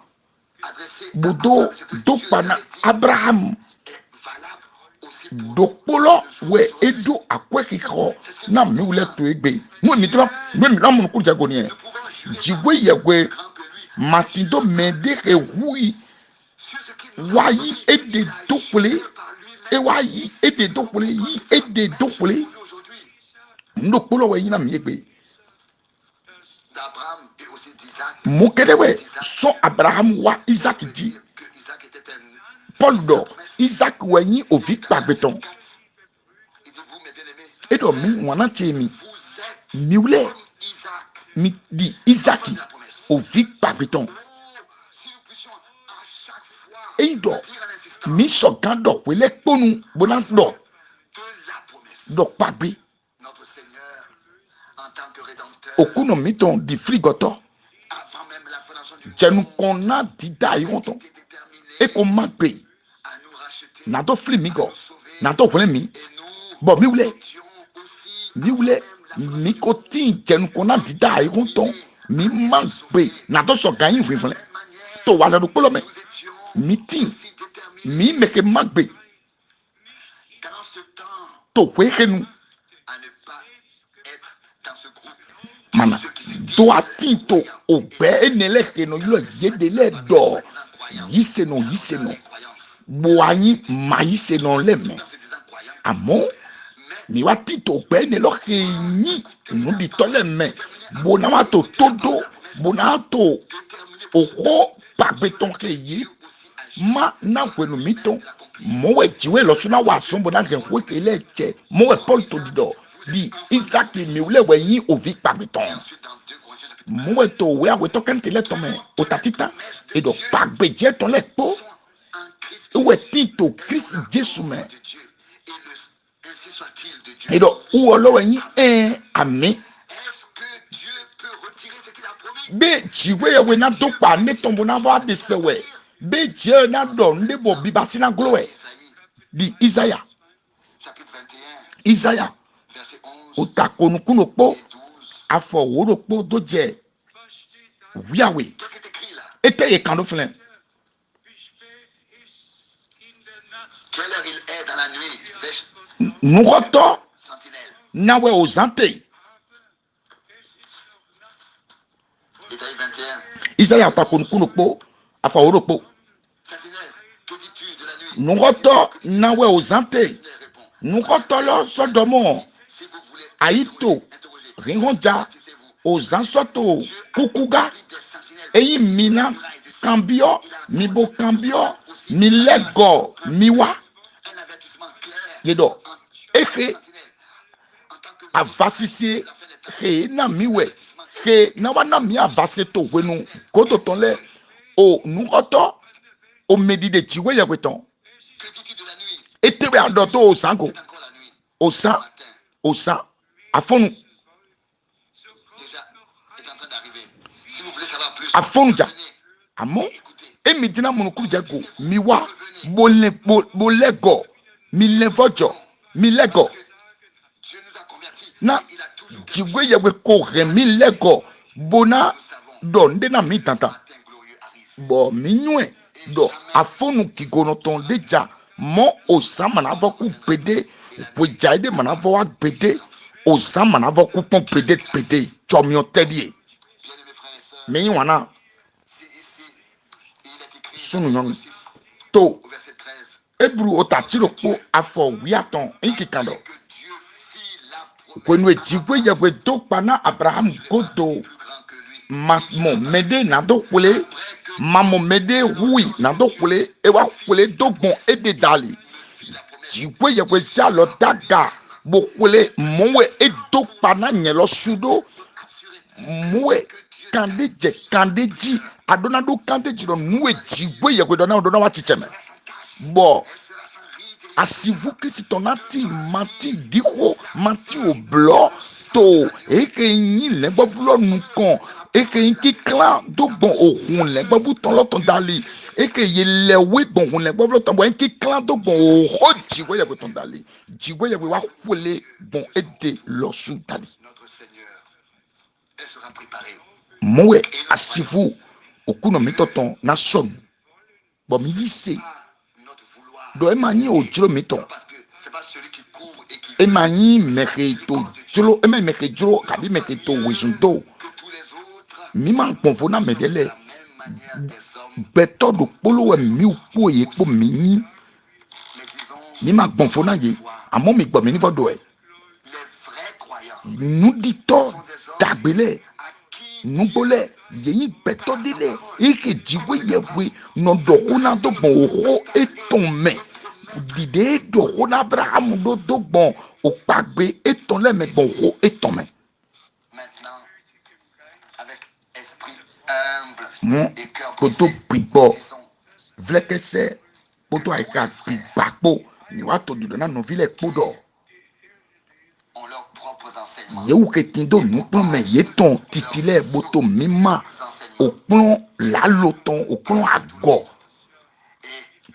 Adressé à bodo Abraham, ce que Dieu dokpa lui na avait dit Abraham est valable aussi pour nous. dokpolo we edo akwekiko na miule to egbe mo mi tro mo mi na mo ku jago ni e Nous pouvons jurer jigwe yegwe par grand que lui, matindo mede ke hui sur ce qu'il nous a wayi promis, ede il a dokpele juré par lui-même. e wayi ede dokpele yi ede dokpele Même chose pour nous aujourd'hui. ndokpolo we yina mi egbe D'Abraham et aussi d'Isaac. mukedewe so Abraham wa Isaac On peut di dire que Isaac était un Paul fils de do promesse. Isaac wenyi ovi kpagbeton Il dit, vous, mes bien-aimés, edo mi wana chemi vous êtes miule comme Isaac, mi di Isaac enfant de la promesse. ovi kpagbeton Oh, si nous puissions à chaque fois eido dire à l'insistant mi sogan do wele kponu bona do de la promesse. do kpagbe Notre Seigneur, en tant que Rédempteur, okuno mi ton di frigoto avant même la fondation du jenu monde, kona dida iwonton était déterminé e ko magbe à nous racheter, na do fli mi à go nous sauver, na do wele mi et nous bo mi wule étions aussi mi avant wule même la fondation mi du ko monde. tin jenu kona dida iwonton mi magbe na do sogan yin De la wele même manière, to wala do polo me nous étions meeting aussi déterminés mi meke magbe dans ce temps to wekenu à ne pas être dans ce groupe. mana Ceux qui se disent do atinto croyants ogbe enele keno yulo yedele do yiseno yiseno incroyance. bo anyi ma yiseno leme Tout en se disant croyants, amo mais mi wa tito ogbe enele ke yin nu di tole me bo na wa to todo bo na to déterminés pour ce oko pagbeton ke yi aussi agir. ma na kwenu mito mowe jiwe lo suna wa sombo na gen kwe kele che mowe Paul to dido di Isaac mi ule we yin ovi pagbeton Ensuite, dans 2 Corinthiens chapitre 1, mowe to we awe to kente le tome otatita edo pagbeje ton le po sont en Christ we Jésus. tinto Christ Jesu me De Dieu. Et ainsi soit-il de Dieu. edo uwo lo we yin ami Est-ce que Dieu peut retirer ce qu'il a promis? be jiwe ye we na do pa ne tombo na va de sewe be je na do ndebo bibati na glowe Isaïe, di Isaiah chapitre 21, Isaiah verset 11 otakonukuno po et 12. afọ woro po do je wiawe Qu'est-ce qui est écrit là? ete ye kando flen Wie spät ist in der Nacht Quelle heure il est dans la nuit? Vers nukoto sentinelle. nawe ozante es ist noch Nacht. Isaïe 21. Isaiah otakonukuno po afọ woro po Sentinelle, que dis-tu de la nuit? nukoto nawe ozante Sentinelle répond. nukoto lo sodomo Si vous voulez aito interroger, ringonja avertissez-vous. ozansoto kukuga Des sentinelles eyi mina kambio mibo kambio milego miwa un avertissement clair. yedo ehe Sentinelle, en tant que avasisie he na miwe he na wana mi avase to wenu koto ton le o nukoto o medide chiwe ya weton que dis-tu de la nuit? etewe adoto o sango C'est encore la nuit. o san Matin, o san afonu déjà, est en train d'arriver. Si vous voulez savoir plus, Afonja. venez, amo écoutez. emi dina munukuru jago miwa bolego milevojo milego Dieu nous a convertis. na Il a toujours jiwe yewe ko remi lego bona do nde na mi tanta matin glorieux arrive. bo minwe do afonu kigonoton deja mo osama na voku pede pojaide manavo wa pede osama na voku pon pede chomio tedie Bien-aimés frères et sœurs, mi wana si ici il est écrit sunu dans yon Colossiens to au verset 13 ebru otatiro po afọ wiaton ikikando que Dieu fit la kwenu promesse ejigwe yegwe do pana Abraham godo plus grand que lui. mamo mede na do kule mamo mede hui na do kule ewa kule dogbon ede dali Me fit la promesse jigwe yegwe sia lo daga bo kule mowe edo pana nyelo sudo mowe kande je kande ji adonado kande ji no nuwe jigwe yegwe dona odona wa chicheme bo sera sans ride et asivu kristo nati mati diko mati oblo to eke yin legbo bulo nukan eke yin kikla do bon ohun legbo buton loton dali eke yelewe bon ohun legbo bulo ton bo yin kikla do bon oho jiwe yegbe ton dali jiwe yegbe wa kwele bon ede losun dali notre Seigneur, elle sera préparée. mowe asivu okuno mitoton na son bo mi yise Pas notre vouloir. do emanyi ojiro miton Parce que c'est pas celui qui court et qui emanyi meketo jolo eme mekejolo kabi meketo wezundo que tous les autres, mima nkpɔnfo na medele de la même manière des hommes, gbɛtɔ do kpolo mi kpo ye kpo mi nyi mais disons mima gbɔnfo na ye amɔ mi gbɔ mi nifɔ do ɛ les vrais croyants nuditɔ dagbelɛ à qui nugbolɛ yeyin gbɛtɔ de lɛ eke dziwe yɛwe nɔdɔko na do gbɔn oxo etɔn mɛ dide dɔko na abrahamu do gbɔn okpagbe etɔn lɛ mɛ gbɔn oxo etɔn mɛ maintenant, avec esprit humble mo et cœur koto brisé, gbigbɔ disons vlɛkɛsɛ kpoto ayika gbigbakpo ni wa to dudu na nɔvi lɛ kpo dɔ. ont leurs propres enseignements. yewu ketin do nukplɔ mɛ yetɔn titi lɛ boto mima okplɔ lalotɔn okplɔ agɔ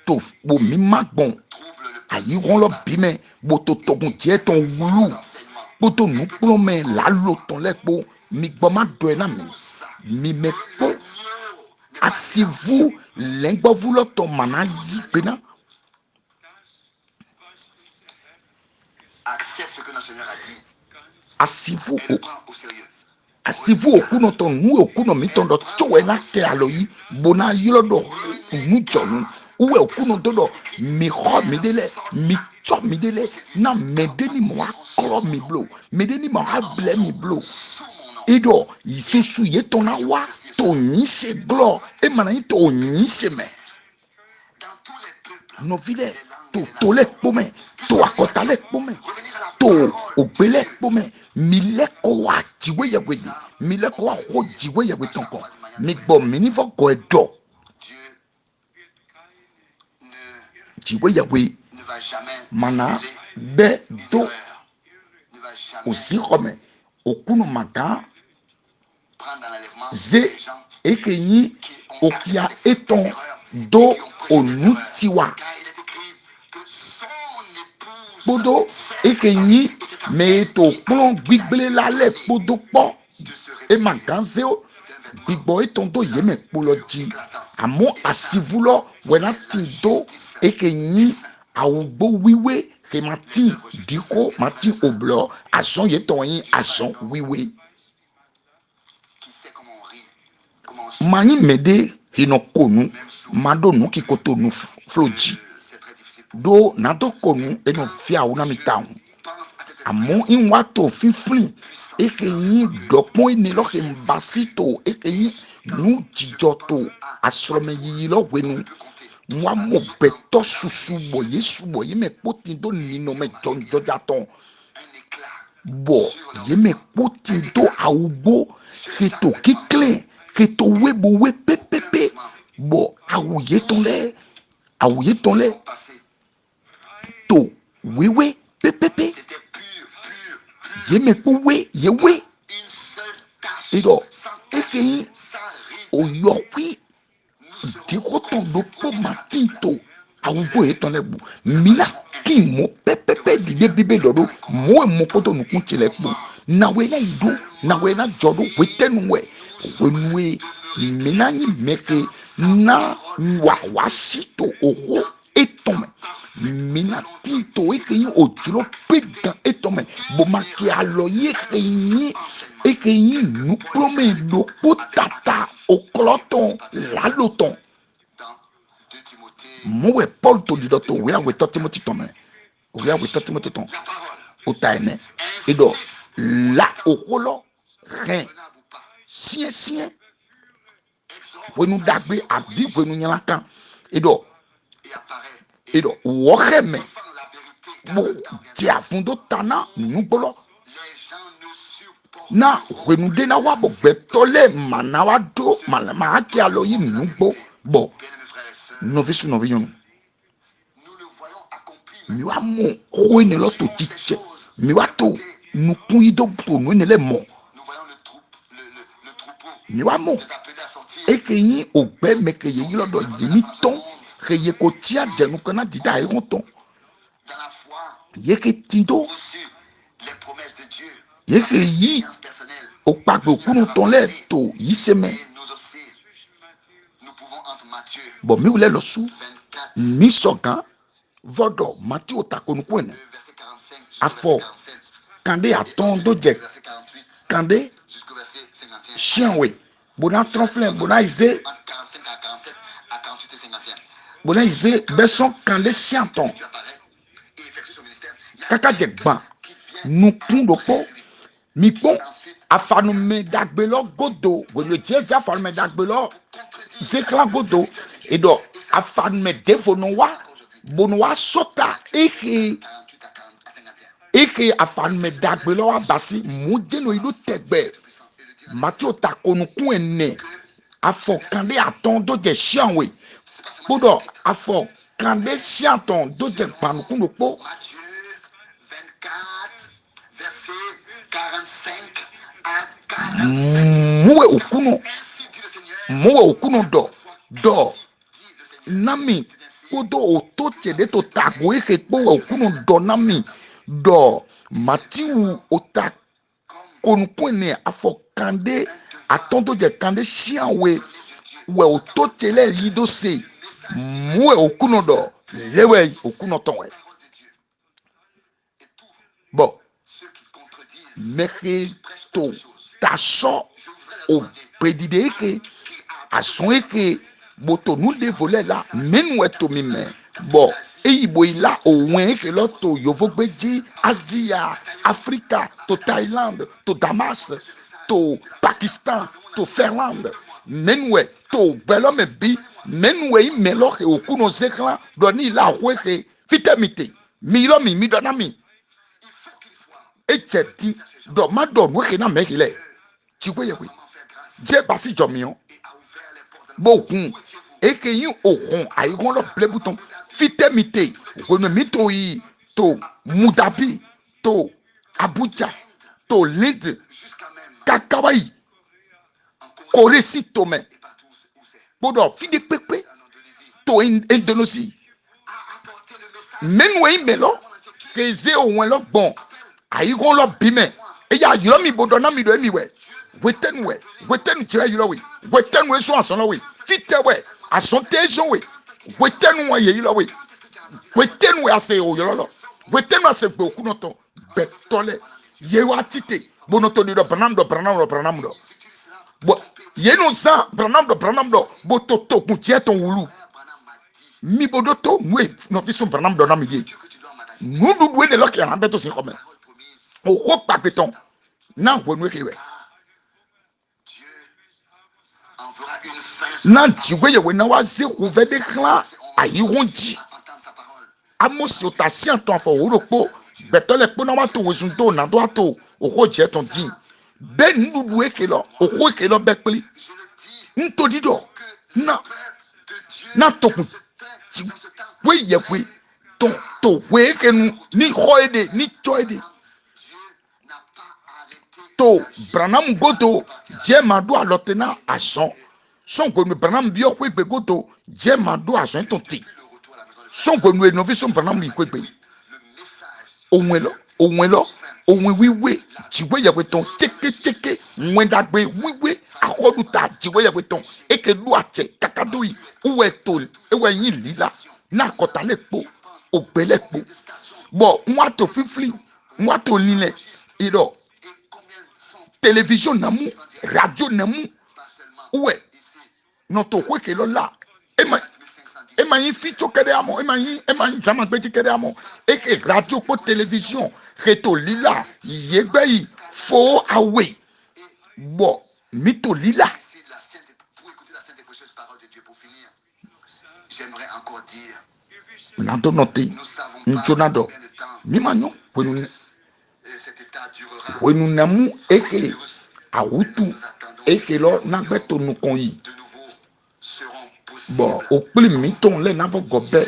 to bo mima gbɔn Trouble le ayi wɔn lɔ bimɛ boto tɔgun tiɛtɔn wulu enseignement. boto nukplɔ mɛ lalotɔn lɛ kpo mi gbɔ ma dɔ yɛ na mi mɛ kpo asivu lɛngbɔvulɔtɔ mana yi gbena Accepte ce que notre Seigneur a dit asivu et le prend au sérieux. asivu okunɔtɔ nu okunɔmitɔ dɔ tso wɛ na tɛ alo yi bona yɔrɔ dɔ nudzɔnu uwe okunɔtɔ dɔ mi xɔ mi de lɛ mi tsɔ mi de lɛ na mɛ de ni mo aklɔ mi blo mɛ de ni mo ablɛ mi blo Sous mon nom, idɔ isusu yetɔ na wa to nyi se glɔ emana yi to nyi se mɛ dans tous les peuples, nɔvi lɛ to lɛ kpɔmɛ to akɔta lɛ kpɔmɛ revenir à la to parole. ogbe lɛ kpɔmɛ mi lɛ kɔ wa dziwe yɛwɛ di mi lɛ kɔ wa xɔ dziwe yɛwɛ tɔn kɔ mi gbɔ mi nifɔ gɔ ɛdɔ Dieu dziwe yɛwɛ ne va jamais mana sceller bɛ une do erreur, ne va jamais osi xɔmɛ okunu magan prendre dans l'enlèvement ze des gens eke nyi qui ont okia accepté des etɔn erreurs do et qui ont prêché des onu erreurs. tiwa Car il est écrit que son épouse kpodo s'est eke préparée nyi et c'est à me elle to qui kplɔ a gbigbele la lɛ kpodo kpɔ de se ema revêtir ganze o d'un vêtement gbigbɔ etɔn do yeme kpolɔ dzi amewo asivu lɔ wɛna ti do eke nyi awugbo wiwe ke ma ti diko ma ti oblɔ azɔn yetɔn yi azɔn wiwe qui sait comment on rit, comment on sourit. manyi mede hinɔ konu ma do nu kikoto nu flo dzi C'est très difficile pour do na do konu eno fia wo na mi ta ho pense à cette àmọ́ expérience ìwà tó fífún eke yín dọ̀pọ̀ ìní lọ́kè ń bá sí tó eke yín nù jíjọ tó asọ̀rọ̀mẹ yìí lọ́wẹ́nu peut compter. wọn a mọ̀ bẹ̀tọ̀ susu bọ̀ yé subọ̀ yé mẹ̀ kpótì tó nínú mẹ̀ jọjọjà tán Un éclat bọ̀ yé mẹ̀ kpótì tó awugbó kètò kíkìlẹ̀ kètò wébowe pépépé bọ̀ awùyé tán lẹ̀ passé. tó wéwé pépépé C'était pur. yé mẹ̀ kpó wé yé wé. Une seule tâche. Ido, Sans eke yi sans ride. oyɔkui Nous serons dikotɔn do kpɔ matinto awugo etɔn lɛ bu mina ki mo pɛpɛpɛ dide bibe lɔ do mo emo koto nukun tsi lɛ kpo nawe na yi do nawe na dzɔ do wetɛnu wɛ wenue menanyi meke na wawasito oho etome minati to ekeyin ojuro pegan etome bomake aloye ekeyin nuplome lopo tata okloton laloton Dans 2 Timothée, mowe Paul to didoto we awe to Timothy tome we awe to Timothy ton la parole otaene edo la okolo ren venable ou pas, sien exhorte, wenu dagbe abi wenu nyalakan edo et apparaît, et edo woheme défend la vérité, car bo le temps vient. ti afundo tana nugbolo Les gens ne supportent na wenu de na wa bo betole manawa do malama ake aloyi nugbo bo bien-aimés frères et sœurs, novice noviyon nous le voyons accompli mi wa mo ko ne lo to chiche mi wa to nukun ido to no ne le mo nous voyons le troupeau mi wa mo des appelés à sortir ekeyin ogbe meke yeyi lodo yemi ton keye ko tia jenu kana dida e ton dans la foi yeke tindo reçu les promesses de Dieu yeke yi expérience personnelle okpagbe okunu ton le to yi seme et nous aussi nous pouvons entre Matthieu bo mi wule lo su 24 mi sogan vodo mati otakonu kwene verset 45 Afo. jusqu'au verset 47 kande aton do je verset 48 kande jusqu'au verset 51 chienwe bona tromflin bona ize entre 45 à 47 à 48 et 51 bona ize beson kande sianton Dieu apparaît et effectue son ministère. Il y a kaka je gban nukun do po mi pon afanume dagbelo godo wele jeza afanume dagbelo zekla godo edo afanume devonowa bonowa sota eke 48 à 51 eke afanume dagbelo wa basi mudeno ilu tegbe matio takonukun ene afọ kande aton do je sianwe bodo afọ kande sianton do je gbanukun do po Matthieu 24 verset 45 à 47 muwe okuno ainsi dit le Seigneur mowe okuno do dit le Seigneur nami kodo oto chede to tago eke kpowe okuno do nami do matiwu ota konukwene afọ kande atondo je kande sianwe we oto chele lido se muwe okuno do lewe okuno tonwe parole de Dieu et tous bon ceux qui contredisent meke prêchent to autre chose. taso Je voudrais leur o demander pedide eke qui a ason eke boto nu de vole la menu eto mi me bo eyibo ila òun eke lo to yovo gbeji Asia Africa to Thailand to Damas to Pakistan to Finland menu e to gbelo me bi menu e imelo ke okuno zekla do ni la hweke fitemite mi lo mi do na mi il faut qu'une fois echeti do ma do nu ke na me ile chigwe yewe maman fait grâce je basi jomion et a ouvert les portes de bokun ekeyin ohun ayigon lo ple bouton fitemite wonu mi to yi to mudabi to Abuja to Linde jusqu'à même kakawai en Corée Corée si to me et partout où c'est bodo fide pepe en Indonésie to Indonesia a apporté le message menwe imelo keze ohun lo gbon ayigon lo bime eya yiro mi bodo na mi do emi we wetenu tire yiro we wetenu eso ason lo we fite we ason te eso we wetenu wa yeyi lo we wetenu we ase o yoro lo wetenu ase gbe okuno to betole yewa tite bonoto ni do branam do si tu dis cela bo yenu sa branam do boto to kun tie ton wulu Branham m'a dit mi bodo to nwe no fi son branam do na mi ye Dieu que tu dois m'adresser nu du we de lo ke an beto se come parole promise o ho pa beton na wonu ke we Dieu enverra une fin na jiwe ye we na wa ze ku ve de klan ayi wonji à entendre sa parole amosi ota si anton afọ orokpo betole kpo na wa to wesun to na do ato oho je ton din be ndudu eke lo oho eke lo be peli je le dis ntodi do na peuple de Dieu na tokun dans ce temps we ye we to we eke nu ni ho ede ni cho ede Dieu n'a pas arrêté to branam goto je ma do alotena ason son ko nu branam bi o pe goto je ma do ason ton ti le retour à la maison de son ko nu no fi son branam bi ko pe le message ohun lo ohun wiwe jiwe ye we ton cheke mwendagbe wiwe ahodu ta jiwe ya weton eke lu ache kakadoi uwe tol ewe yin lila na kota lekpo ogbe lekpo bo nwa to fifli nwa to lile iro télévision namu radio namu uwe no to kweke lo la ema yin fito kede amo ema yin jama gbeji kede amo eke radio po télévision reto lila yegbe yi fo away bo mito lila. J'aimerais encore dire, Nando noté njonado mimanyo cet état durera. wenu namu eke awutu eke lo nagbeto nukon yi De nouveau seront possibles. bo okpli miton le navo gobe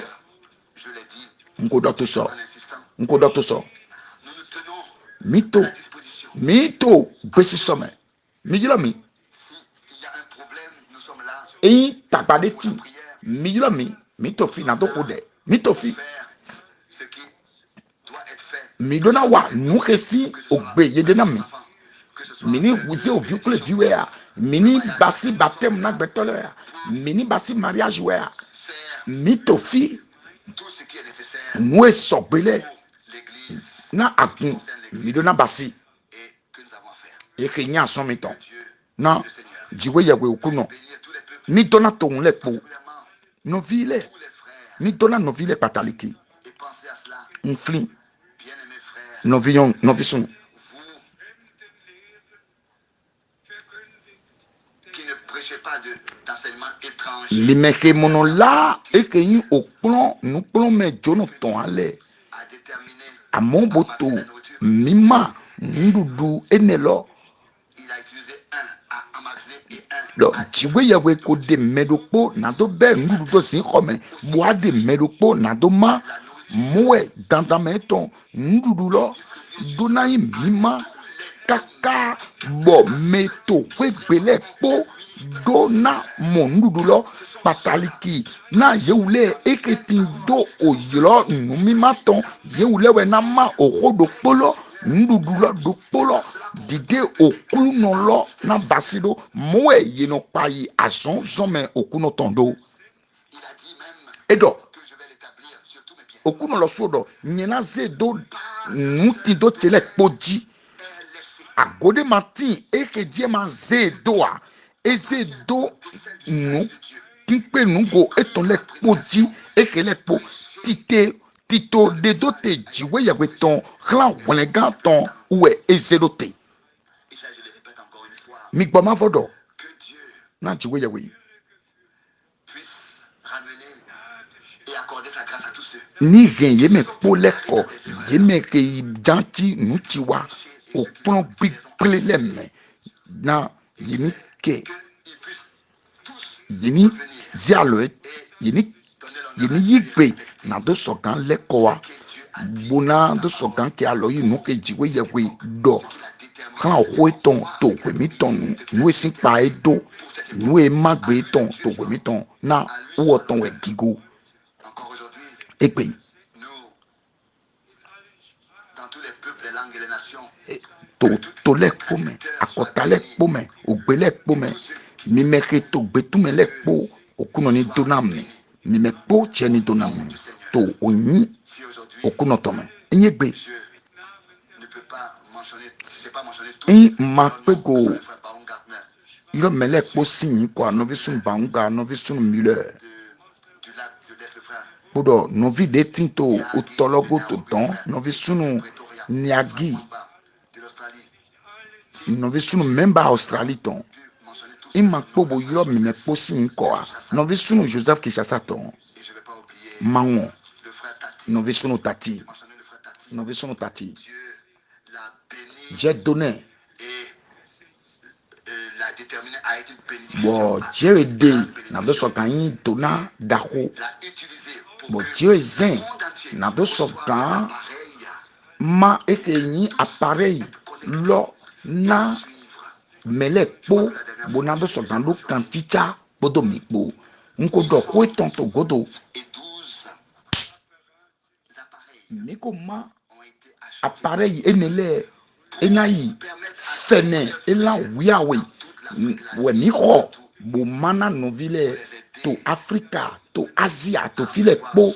Je l'ai dit nkodo to so en insistant. nkodo to so Nous nous tenons mito à la disposition. mito besi some mijilo mi S'il y a un problème, nous sommes là eyin tagbade ti mijilo mi mito fi nado kode mito pour fi faire ce qui doit être fait. midona wa nukesi ogbe yedena mi Que ce soit mini wuze ovi kule viwe ya mini basi baptême na gbetole ya mini basi mariage we ya faire mito fi tout ce qui est nécessaire nwe sogbele pour l'Église na akun midona basi et que nous avons à faire. eke nya son miton Dieu, na le Seigneur, jiwe yawe okuno bénir tous les peuples, midona ton le po particulièrement no vile tous les frères, midona no vile pataliki et pensez à cela, nfli bien-aimés frères, no vion no visun vous qui ne prêchez pas d'enseignement étranger limeke mono la eke yin okplon nu plon me jono ton ale à déterminer amon boto mima ndudu enelo il a utilisé un à emmagasiner et un lo à jiwe yawe ko de medokpo na do be ndudu to sin khome boa de medokpo na do ma moe dandame ton ndudu lo dona yin mima kaka bo meto kwe gbele kpo dona mo ndudu lo pataliki na yeule eketin do oyilo numima ton yeule we na ma ohodo polo ndudu lo do polo dide okuno lo na basido moe yeno payi azon zome okuno tondo il a dit même edo que je vais l'établir sur tous mes biens. okuno lo sodo nyena ze do nuti do tele kpoji agode mati eke die ma ze do a eze do nu kimpe nugo eton le kpoji eke le kpo tito de do te jiwe yawe ton hlan welega ton uwe eze do te Et ça, je le répète encore une fois, mi gbo ma vodo que Dieu na jiwe yawe puisse ramener et accorder sa grâce à tous ceux ni gen yeme kpo leko yeme ke janti nutiwa okpon gbigble leme na yemi ke qu'ils puissent tous yemi zialo yemi donner l'honneur yemi yigbe na do sogan lekowa que Dieu a dit, bona do sogan ke alo yi no ke jiwe yewe do qu'il a déterminé kan ho ton to we mi ton nu esin pa edo nu e magbe ton to we mi ton na wo ton we gigo encore aujourd'hui. egbe Nous, dans tous les peuples, les langues et les nations, to le kpome akota le kpome ogbe le kpome mi me ke to gbe tu me le kpo okuno ni donam mi me kpo che ni donam to onyi si aujourd'hui, okuno to me enye gbe je ne peux pas mentionner, je n'ai pas mentionné tous en les ma noms, pe go le frère Baumgartner, yo me le kpo sin kwa no visun banga no visun müller du lac de l'être, le frère bodo no vi de tinto utologo to don no visunu Pretoria, niagi Mamba de l'Australie. no visunu member Australie ton Pu mentionner tous ima kpobo yo mi me kpo sin kwa no visunu Joseph Kishasa ton et je ne vais pas oublier mango le frère Tati. no visunu tati Mentionner le frère Tati. no visunu tati Dieu l'a béni j'ai donné et l'a déterminé à être une bénédiction. bo jere de na do so kan yin dona daho L'a utilisé pour bo que jere zen le monde entier na do so reçoive kan des appareils ma eke yin appareil lo na suivre. mele kpo bona do so kan do kan ticha bodo mi kpo nko do ko ton to godo Et 12 appareils mi ko ma ont été achetés appareil enele enayi pour permettre à fene ela wiawe ouais mi ho bo mana no vile to Africa to Asia to file po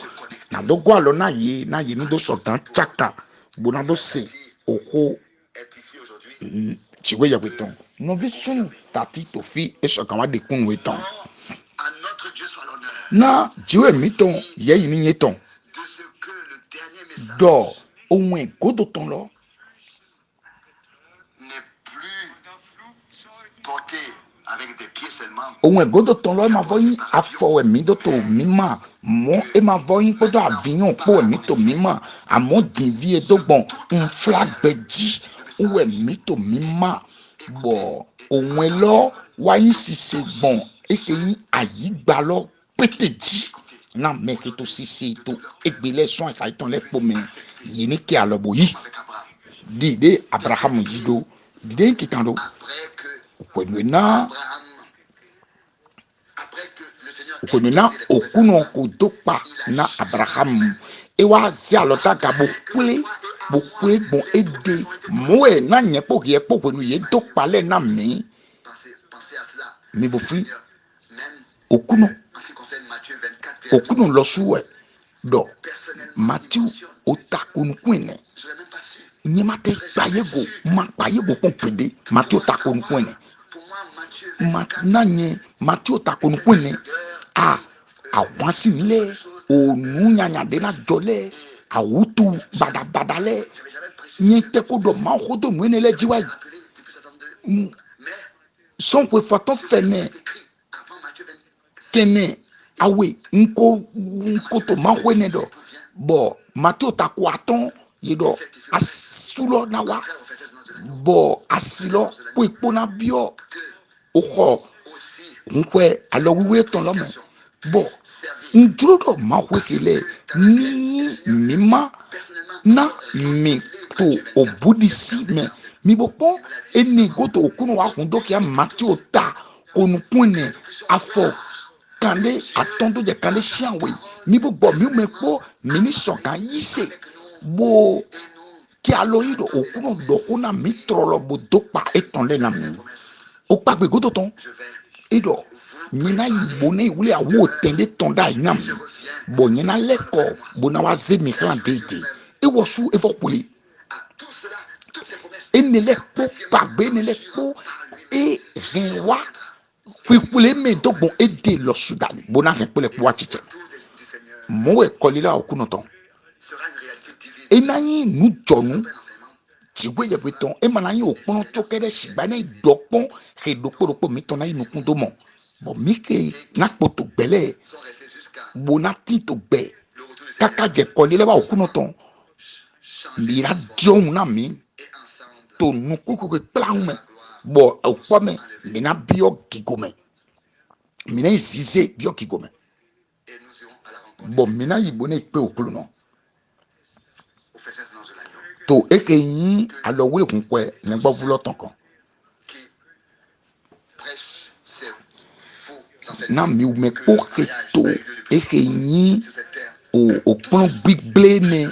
na do go alo na ye ni do so tan chaka bo na do se oho est ici aujourd'hui. chiwe ya beton no vi sun tati to fi e so kan wa de kun weton À notre Dieu soit l'honneur na jiwe mi ton ye yi ni yeton de ce que le dernier message do ohun egodo ton lo n'est plus porté avec des pieds seulement. ohun egodo ton lo ma voyin afọ emi do to mima mo e ma voyin podo aviyan po emi to mima amo divi e dogbon un flagbeji o emi to mima bo ohun elo wayin sise gbon ekeyin ayigba lo peteji na meke to sise to egbele son ka iton le po me yini ki alobo yi Avec Abraham. dide Abraham yido dide kitando Après que kwenu na Abraham, après que le Seigneur ait kwenu na donné les promesses à okuno Abraham, ko dopa na Abraham e wa zi alota ga bo kule bon ede moe na nye po ye po kwenu ye dopa le na mi pensez à cela. mi bo Le fi Seigneur, même okuno en ce qui concerne Matthieu 24, okuno lo suwe do personnellement, Matthew otakunu kwene je ne l'ai même pas su. nyemate payego ma payego kon pede Matthew otakunu kwene Pour moi, Matthieu 24, nanye Matthew otakunu kwene a awasi nile onu nyanyade na jole awutu badabadale j'avais jamais prêché nye teko do ma hodo nwene le jiwa appelé depuis 62. Mais son kwe faton fene c'est écrit avant Matthieu 25. kene awe nko to ma hwene do bo Matthew taku aton yedo asulo na wa Après, au verset 19 de l'agneau, bo asilo po ipo na bio oho aussi, nkwe alo wiwe ton lo me bo nduro do ma hwekele ni mima na mi to obudisi me mi bo pon eni go to okunu wa hundo ki Matthew ta konukune afọ kande atondo je kande sianwe mi bo bo mi me po mini sokan yise bo ki aloyido okuno do kuna mi trolo bo dopa etonle na mi o pa gbe godo ton je vais ido nyina yibone wule awo tende tonda inam bo nyina leko bo na wa ze mi klan deite e wo su e fo kule à tout cela, toutes ces promesses. enele po pagbe enele po e renwa kwikule me dogbon ede lo sudani bona ren pele po achiche Tout du Seigneur mo e kolila okuno ton sera une réalité divine. enayin nu jonu Un enseignement tigwe ye beton e manayin okpon chokere shibane dokpon he dokporopo mi ton na inukun do mo bo mi ke na poto gbele sont restés jusqu'à bona ti to gbe le retour du kaka Seigneur. je kolile ba okuno ton Changer mira de forme dion na mi et ensemble to nuku ko plan me bo okpome mina bio gigome mina isize bio gigome et nous irons à la rencontre bo mina yibone pe okulu no au verset 19 de l'agneau to ekeyin alo wule kunkwe ne gbo vulo ton kan qui prêche ces faux na enseignements mi me que po le mariage to n'a eu lieu depuis ekeyin sur cette terre. o plan gbigble ne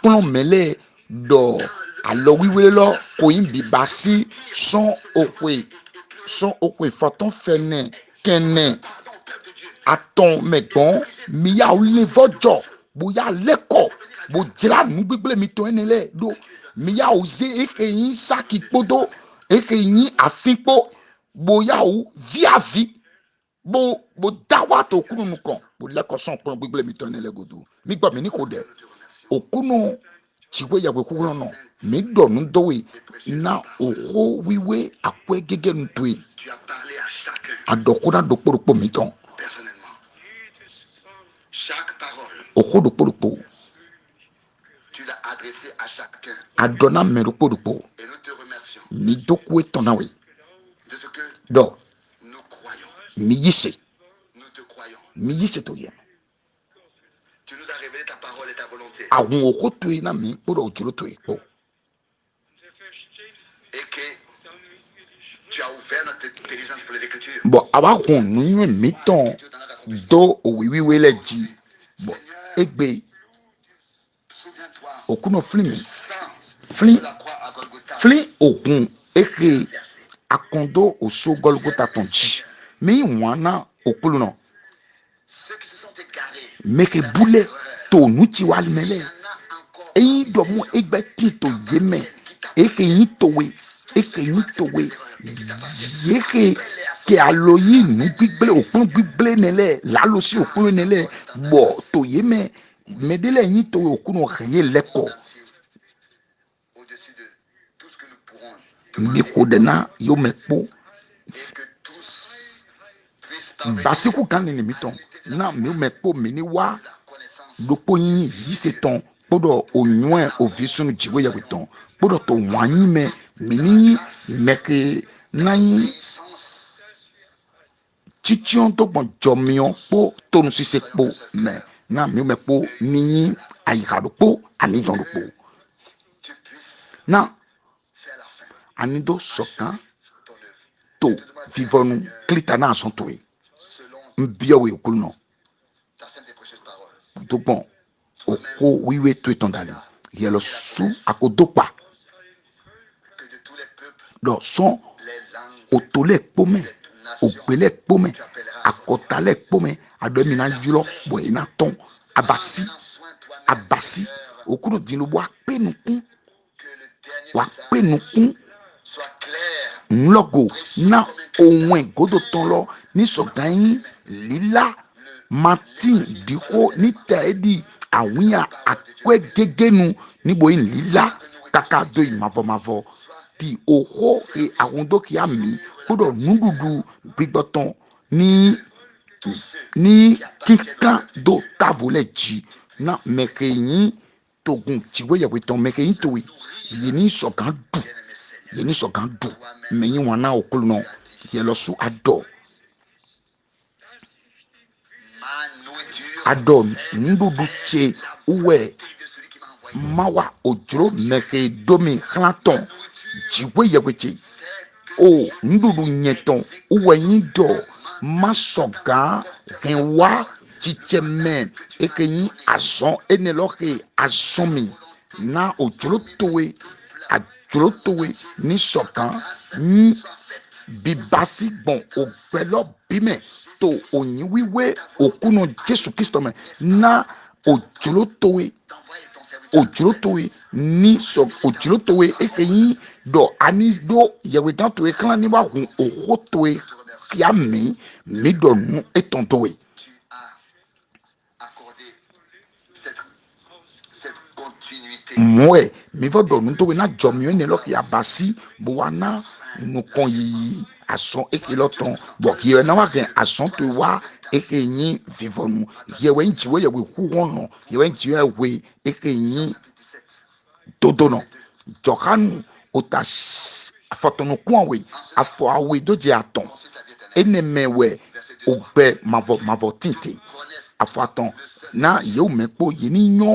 plan mele do alo wiwele lo koyin bibasi son okwe faton fene kene Pardon au peuple de Dieu. aton megbon mi ya o le vojo bo ya leko bo jira nu gbigble mi to enele do mi ya o ze ekeyin saki podo ekeyin afipo bo ya o viavi bo dawa to kunu nukan bo leko son pon gbigble mi to enele godo mi gba mi ni ko de Nous te remercions. okunu chiwe ya kwekuru no mi do nu dowe na oho wiwe akwe gege ntwe Tu as parlé à chacun adokuna dokporopo mi ton personnellement. jedes Wort Chaque parole, oho dokporopo tu l'as adressée à chacun. adona merokporopo Et nous te remercions mi dokwe tonawe de ce que do nous croyons. mi yise Nous te croyons. mi yise to ye Tu nous as révélé ta parole et ta volonté. awon oho to na mi kporo ojuro to po unser Verständnis, Et que damit wir die Schrift tu as ouvert notre intelligence pour les Écritures. bo aba hun nu mi ton do owiwiwe le ji bo egbe Souviens-toi okuno flimi du sang Fli- sur la croix à Golgotha. fli ohun eke akondo oso Golgotha ton ji me wana okulu no Ceux qui se sont égarés. meke bule to nuti wal mele eyin do mo egbe ti to yeme eke yin towe yeke ke aloyi nu gbigble okun gbigble nele lalo si okun nele bo to yeme medele yin towe okun o kheye leko Au-dessus de tout ce que nous pourrons mi kodena yo mekpo et que tous puissent parvenir basiku kan ni miton na mi mekpo mini wa la connaissance lokpo yin yi seton kpodo onyoe ovisunu jiwe ya weton kpodo to wanyi me mini meke nayin puissance chichion to bon jomion po tonu sise po me na mi mekpo ni ayikado po ani don po tu puisses na faire la fin ani do sokan ton œuvre. to vivonu klita na son towe Selon mbiawe okulu no ta sainte et précieuse parole. to bon oko wiwe to etondali yelo su akodokpa Que de tous les peuples, do son les langues, otole kpome ogbele kpome tu appelleras à sortir. akotale kpome adomina julo bo ina ton abasi Prends soin toi-même, abasi Seigneur, okulu dinu bo apenukun que le dernier wa message penukun soit clair, nlogo na ohun egodo ton lo ni sogan lila martin diko ni taedi awiya akwe gegenu nibo yin lila kaka do imavomavo ti oho e awundo ki ami kodo nududu gbigboton ni kíkan do tavole ji na meke yin togun tiwe yewe ton meke yin towe yini sogan du bien-aimé Seigneur. yeni sogan du meyin wana okulu no yelo su ado Ma nourriture, ado c'est ndudu che uwe de celui qui m'a envoyé. mawa ojuro meke domi klaton jiwe yewe che C'est que o ndudu nyeton uwe yin do masoga renwa chicheme ekeyin azon eneloke azomi na ojuro towe ni sokan ni bibasi gbọn ògbẹlọ bímẹ tó òyìn wíwé òkúnà jésù kristo mẹ na òjòlótòwe òjòlótòwe ní sọ òjòlótòwe ekeyin dọ ani do yẹwẹdán tòwe kán níwá hùn òhó tòwe kíá mi dọ nu ètò tòwe. tu as accordé cette continuité. Mwe mi fọ dọ nu tòwe na jọmiọ ẹni lọ kíá basi bó wa na nukọn yìí asọn eke lọtọn bọ kìí na wa kẹ asọn tó wa eke yin vivọnu yẹwẹ ntìwẹ yẹwẹ huhọnọ yẹwẹ ntìwẹ wẹ eke yin dodono jọkanu ota afọtọnukun awe afọ awe dojẹ atọn enemẹwẹ ògbẹ mavọ tìǹtì afọ atọn na yewu mẹkpo yìí ni yọ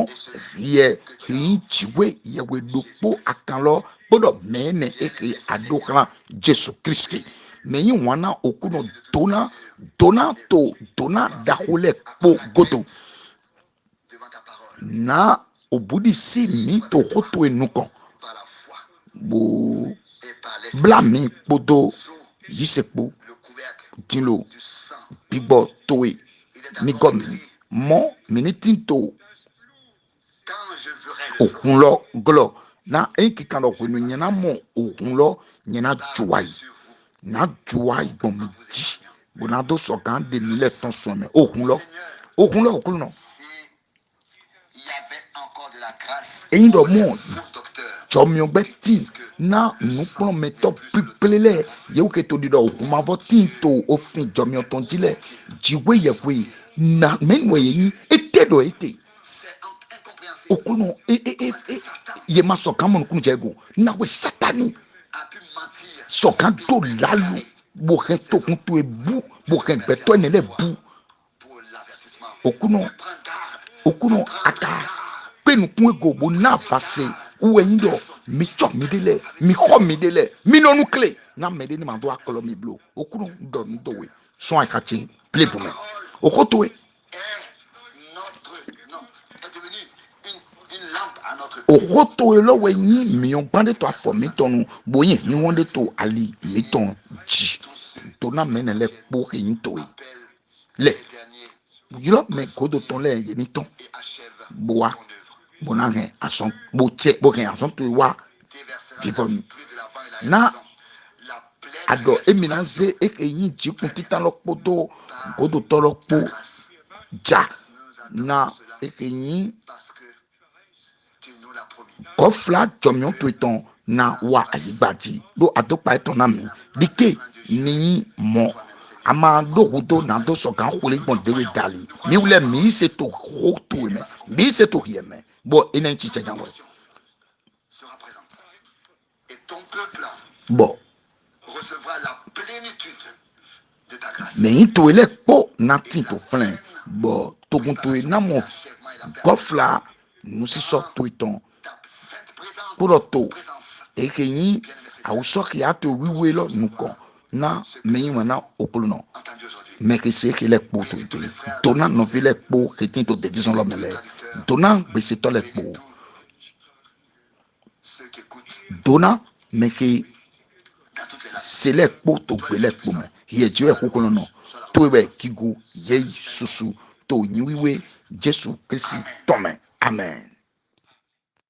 yẹ kìí tìwẹ yẹwẹ dokpo akanlọ gbọ́dọ̀ mẹnẹ eke adokran Jésù Kristi mẹyin wọn na okuno dona dahole kpo godo Devant ta parole, na obudi si mi to hoto enukan par la foi bo et par l'esprit, bla mi kpoto sous yisekpo le couvercle dinlo du sang. gbígbọ́ towe Il est mi encore gọ mi écrit, mọ miniti to quand je verrai le sang, òkun lọ gọlọ na eyi kikan lọ pinnu nyina mọ òkun lọ nyina juwa yi sur vous. na juwa igbọn mi di bona do sọgan de mi lẹ tọn sọn mẹ òkun lọ òkun lọ Si il y avait encore de la grâce, eyin dọ pour les mọ faux docteurs, jọmiọgbẹ tí na nukplọ mẹtọ pípélé lẹ yewu keto di dọ òkun ma fọ tí to òfin jọmiọtọn dilẹ jiwe yẹwe na mẹnu ẹyẹ ete dọ ete c'est incompréhensible. okunu ye ma sọkan mọ nukunu jẹ ego na we satani A pu mentir sọkan tó lalu bòkè tókun tó ebu bòkè gbẹtọ ẹnẹlẹ bu pour l'avertissement. okunu Prends garde. okunu aka penukun ego bo na fase uwe yin dọ mi tsɔ mi de lɛ mi xɔ mi de lɛ mi nɔnu kile na mɛ de ne ma do akɔlɔ mi blo okunu dɔ nu do we sɔn akatsi ple dumɛ okoto we Est devenu une lampe à notre ohoto elo we ni mion bande to afo mi tonu boyin ni wonde to ali mi ton ji to na menele po yin to le yilo me godo ton le ye ni ton boa bonange ason bo che bo ken ason to wa vivon na ado eminanze eke yin ji kun titan lo poto godo to lo po ja na eke yin kofla jomion to eton na wa ayigbaji do adopa eton na mi dike ni mo ama do hudo na do so kan khule gbon dewe dali mi wule mi se to hoto me mi se to yeme bo enen chi chajanwe bo recevra la plénitude de ta grâce. mais il to ele po na tin to flen bo to gun to na mo kofla nous si so to eton pour to e ke yin awuso ki ato wiwe lo nuko na meyin wana okulu no mais que c'est qu'il est pour tout donnant non vile pour que tin to division lo mele donnant be se to le pour donnant mais que c'est le pour to gbele pour me ye je e kokolo no to be kigo ye susu to nyiwe Jesu Christ tome amen.